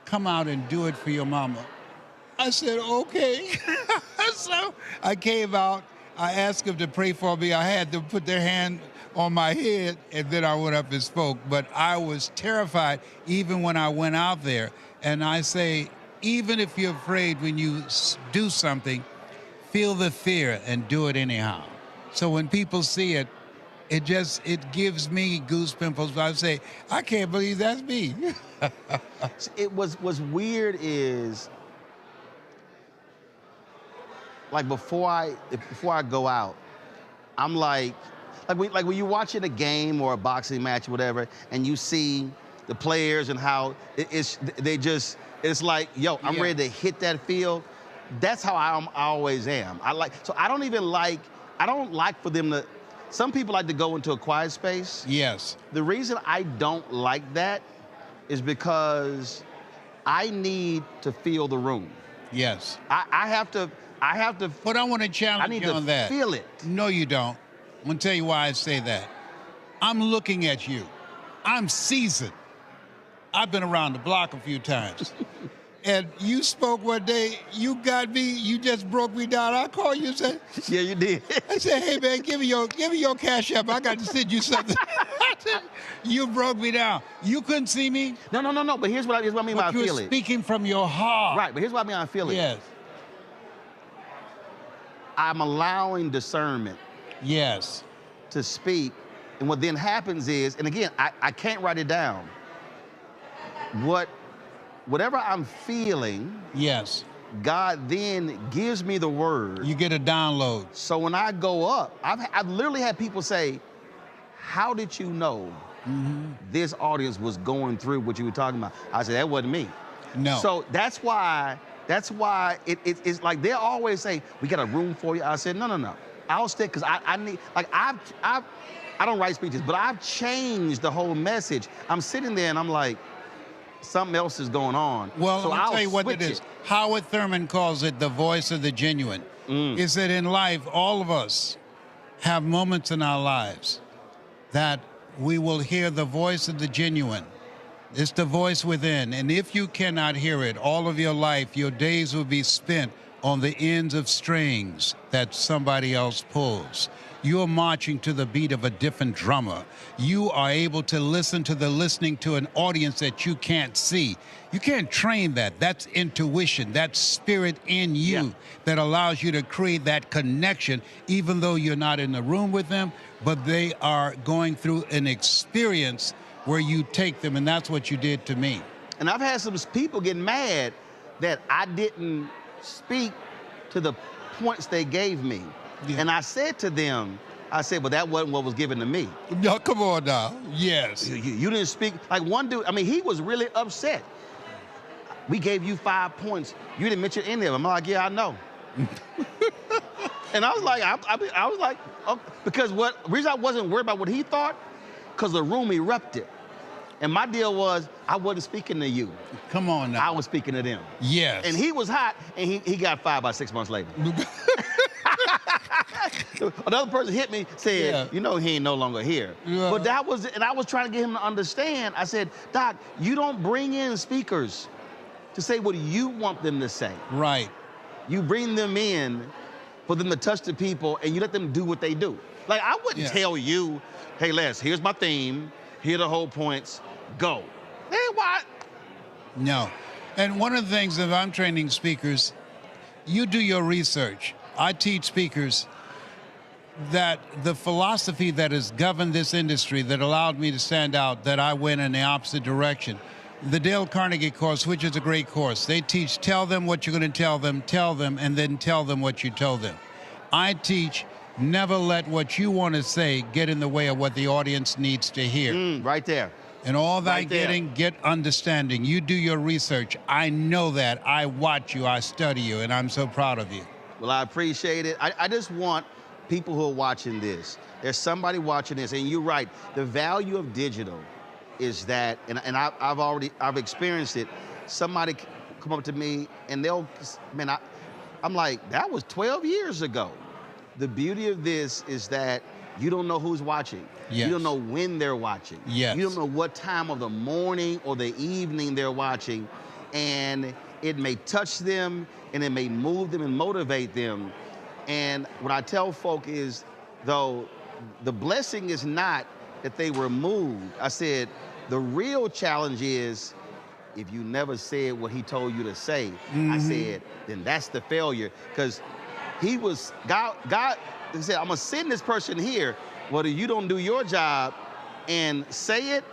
Come out and do it for your mama. I said, okay. So I came out. I asked them to pray for me. I had them put their hand on my head, and then I went up and spoke. But I was terrified even when I went out there. And I say, even if you're afraid when you do something, feel the fear and do it anyhow. So when people see it, it gives me goosebumps. I say, I can't believe that's me. What's weird is, like before I go out, I'm like when you're watching a game or a boxing match or whatever, and you see the players and how it's like, yo, I'm ready to hit that field. that's how I always am. So I don't like for them to, some people like to go into a quiet space. Yes. The reason I don't like that is because I need to feel the room. Yes. I have to. But I want to challenge you on that. Feel it. No, you don't. I'm going to tell you why I say that. I'm looking at you. I'm seasoned. I've been around the block a few times. And you spoke one day, you got me, you just broke me down. I called you and said, yeah, you did. I said, hey man, give me your cash app. I got to send you something. You broke me down. You couldn't see me? No. But here's what I mean by I feel it. You're speaking from your heart. Right, but here's what I mean I feel it. Yes. I'm allowing discernment. Yes. To speak. And what then happens is, and again, I can't write it down. Whatever I'm feeling, yes, God then gives me the word. You get a download. So when I go up, I've literally had people say, how did you know this audience was going through what you were talking about? I said, that wasn't me. No. So that's why it's like they always say, we got a room for you. I said, no. I'll stick, because I need, like I don't write speeches, but I've changed the whole message. I'm sitting there and I'm like, something else is going on. Well, so I'll tell you what it is. Howard Thurman calls it the voice of the genuine. Is that in life, all of us have moments in our lives that we will hear the voice of the genuine. It's the voice within. And if you cannot hear it all of your life, your days will be spent on the ends of strings that somebody else pulls. You're marching to the beat of a different drummer. You are able to listen to listening to an audience that you can't see. You can't train that. That's intuition. That's spirit in you that allows you to create that connection, even though you're not in the room with them, but they are going through an experience where you take them, and that's what you did to me. And I've had some people get mad that I didn't speak to the points they gave me. Yeah. And I said to them, well, that wasn't what was given to me. No, come on now. Yes. You didn't speak. Like one dude, I mean, he was really upset. We gave you 5 points. You didn't mention any of them. I'm like, yeah, I know. And I was like, I was like, oh, because the reason I wasn't worried about what he thought, because the room erupted. And my deal was, I wasn't speaking to you. Come on now. I was speaking to them. Yes. And he was hot, and he got fired about 6 months later. Another person hit me, said, you know, he ain't no longer here. Yeah. But I was trying to get him to understand. I said, Doc, you don't bring in speakers to say what you want them to say. Right. You bring them in for them to touch the people, and you let them do what they do. Like, I wouldn't tell you, hey, Les, here's my theme, here are the whole points, go. Hey, what? No. And one of the things that I'm training speakers, you do your research. I teach speakers that the philosophy that has governed this industry that allowed me to stand out, that I went in the opposite direction. The Dale Carnegie course, which is a great course, they teach tell them what you're going to tell them, and then tell them what you told them. I teach never let what you want to say get in the way of what the audience needs to hear. Right there. And all that get understanding. You do your research. I know that. I watch you. I study you. And I'm so proud of you. Well, I appreciate it. I just want people who are watching this. There's somebody watching this. And you're right. The value of digital is that, and I've experienced it. Somebody come up to me and they'll, man, I'm like, that was 12 years ago. The beauty of this is that you don't know who's watching. Yes. You don't know when they're watching. Yes. You don't know what time of the morning or the evening they're watching. And it may touch them, and it may move them and motivate them. And what I tell folk is, though, the blessing is not that they were moved. I said, the real challenge is if you never said what he told you to say. I said, then that's the failure. Because God said, I'm going to send this person here. Whether you don't do your job and say it,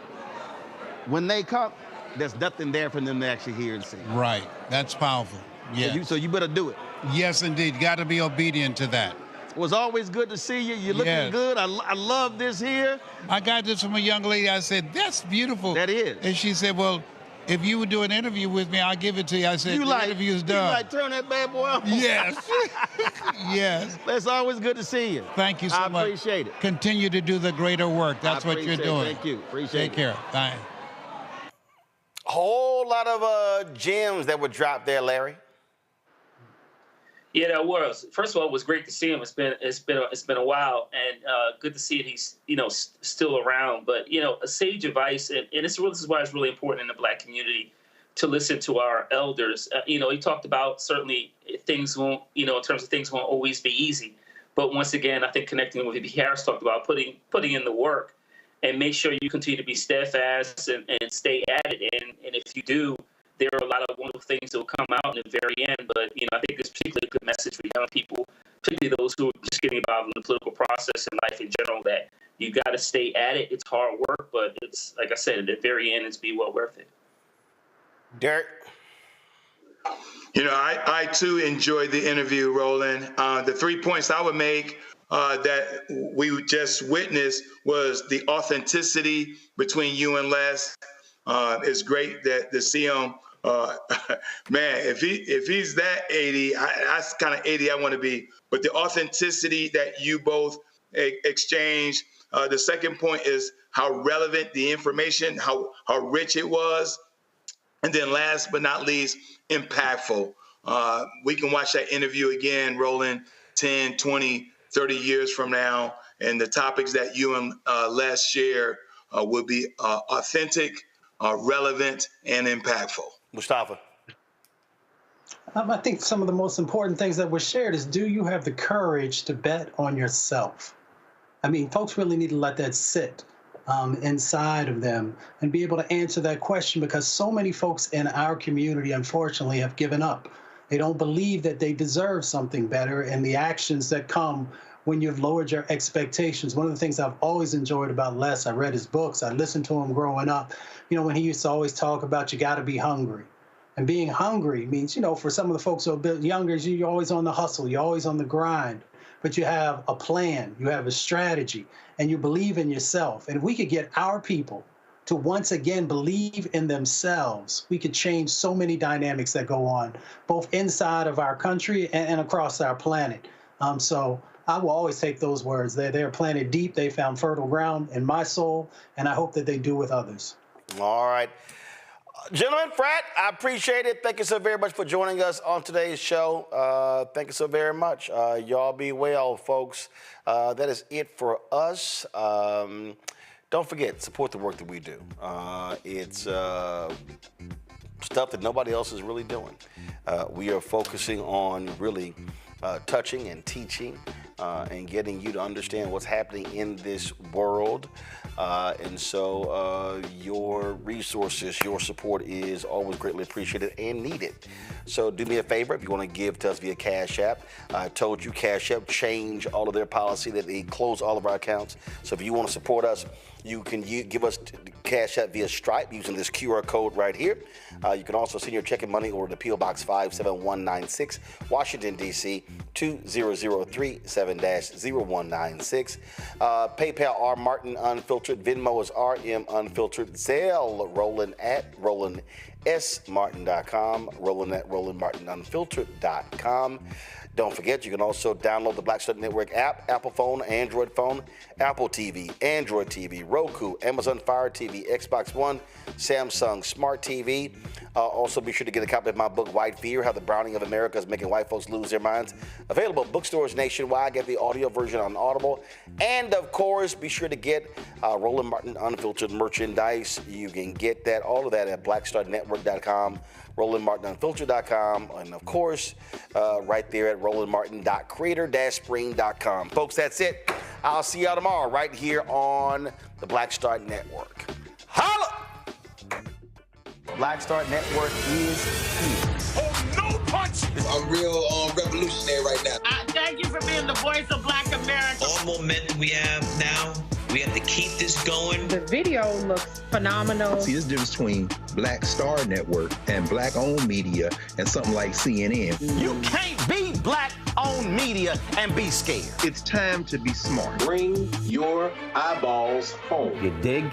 when they come, there's nothing there for them to actually hear and see. Right. That's powerful. Yeah. So you better do it. Yes, indeed. Got to be obedient to that. It was always good to see you. You're looking good. I love this here. I got this from a young lady. I said, that's beautiful. That is. And she said, well, if you would do an interview with me, I'll give it to you. I said, the interview's done. You like turn that bad boy on? Yes. Yes. It's always good to see you. Thank you so much. I appreciate it. Continue to do the greater work. That's what you're doing. Thank you. Appreciate it. Take care. Bye. Whole lot of gems that were dropped there, Larry. Yeah, that was. First of all, it was great to see him. It's been a while, and good to see that he's still around. But a sage advice, and this is why it's really important in the Black community to listen to our elders. He talked about certainly things won't, in terms of things won't always be easy. But once again, I think connecting with what Harris talked about, putting in the work, and make sure you continue to be steadfast and stay at it. And if you do, there are a lot of wonderful things that will come out in the very end. But, I think it's particularly a good message for young people, particularly those who are just getting involved in the political process and life in general, that you got to stay at it. It's hard work, but it's, like I said, at the very end, it's be well worth it. Derek? I too enjoyed the interview, Roland. The 3 points I would make that we just witnessed was the authenticity between you and Les. It's great to see him. Man, if he's that 80, that's kind of 80 I want to be. But the authenticity that you both exchange. The second point is how relevant the information, how rich it was. And then last but not least, impactful. We can watch that interview again, Roland, 10, 20, 30 years from now. And the topics that you and Les share will be authentic, relevant, and impactful. Mustafa? I think some of the most important things that were shared is, do you have the courage to bet on yourself? I mean, folks really need to let that sit inside of them and be able to answer that question, because so many folks in our community, unfortunately, have given up. They don't believe that they deserve something better, and the actions that come when you've lowered your expectations. One of the things I've always enjoyed about Les, I read his books, I listened to him growing up, when he used to always talk about you got to be hungry. And being hungry means, for some of the folks who are a bit younger, you're always on the hustle, you're always on the grind, but you have a plan, you have a strategy, and you believe in yourself. And if we could get our people to once again believe in themselves, we could change so many dynamics that go on, both inside of our country and across our planet. So I will always take those words. They're planted deep. They found fertile ground in my soul, and I hope that they do with others. All right. Gentlemen, Frat, I appreciate it. Thank you so very much for joining us on today's show. Thank you so very much. Y'all be well, folks. That is it for us. Don't forget, support the work that we do. It's stuff that nobody else is really doing. We are focusing on really touching and teaching and getting you to understand what's happening in this world. And so your resources, your support is always greatly appreciated and needed. So do me a favor, if you want to give to us via Cash App. I told you Cash App changed all of their policy, that they close all of our accounts. So if you want to support us, you can give us Cash App via Stripe using this QR code right here. You can also send your check and money order to P.O. Box 57196, Washington, D.C., 20037-0196. PayPal, R. Martin Unfiltered. Venmo is RM Unfiltered. Zelle, Roland at RolandSMartin.com. Roland at RolandMartinUnfiltered.com. Don't forget, you can also download the Black Star Network app, Apple phone, Android phone, Apple TV, Android TV, Roku, Amazon Fire TV, Xbox One, Samsung Smart TV. Also, be sure to get a copy of my book, White Fear, How the Browning of America is Making White Folks Lose Their Minds. Available at bookstores nationwide. Get the audio version on Audible. And, of course, be sure to get Roland Martin Unfiltered merchandise. You can get that, all of that at blackstarnetwork.com. RolandMartinUnfiltered.com, and of course, right there at RolandMartin.creator-spring.com. Folks, that's it. I'll see y'all tomorrow right here on the Black Star Network. Holla! Black Star Network is here. Oh, no punch! I'm real revolutionary right now. Thank you for being the voice of Black America. All momentum we have now, we have to keep this going. The video looks phenomenal. See, there's a difference between Black Star Network and black-owned media and something like CNN. You can't be black-owned media and be scared. It's time to be smart. Bring your eyeballs home. You dig?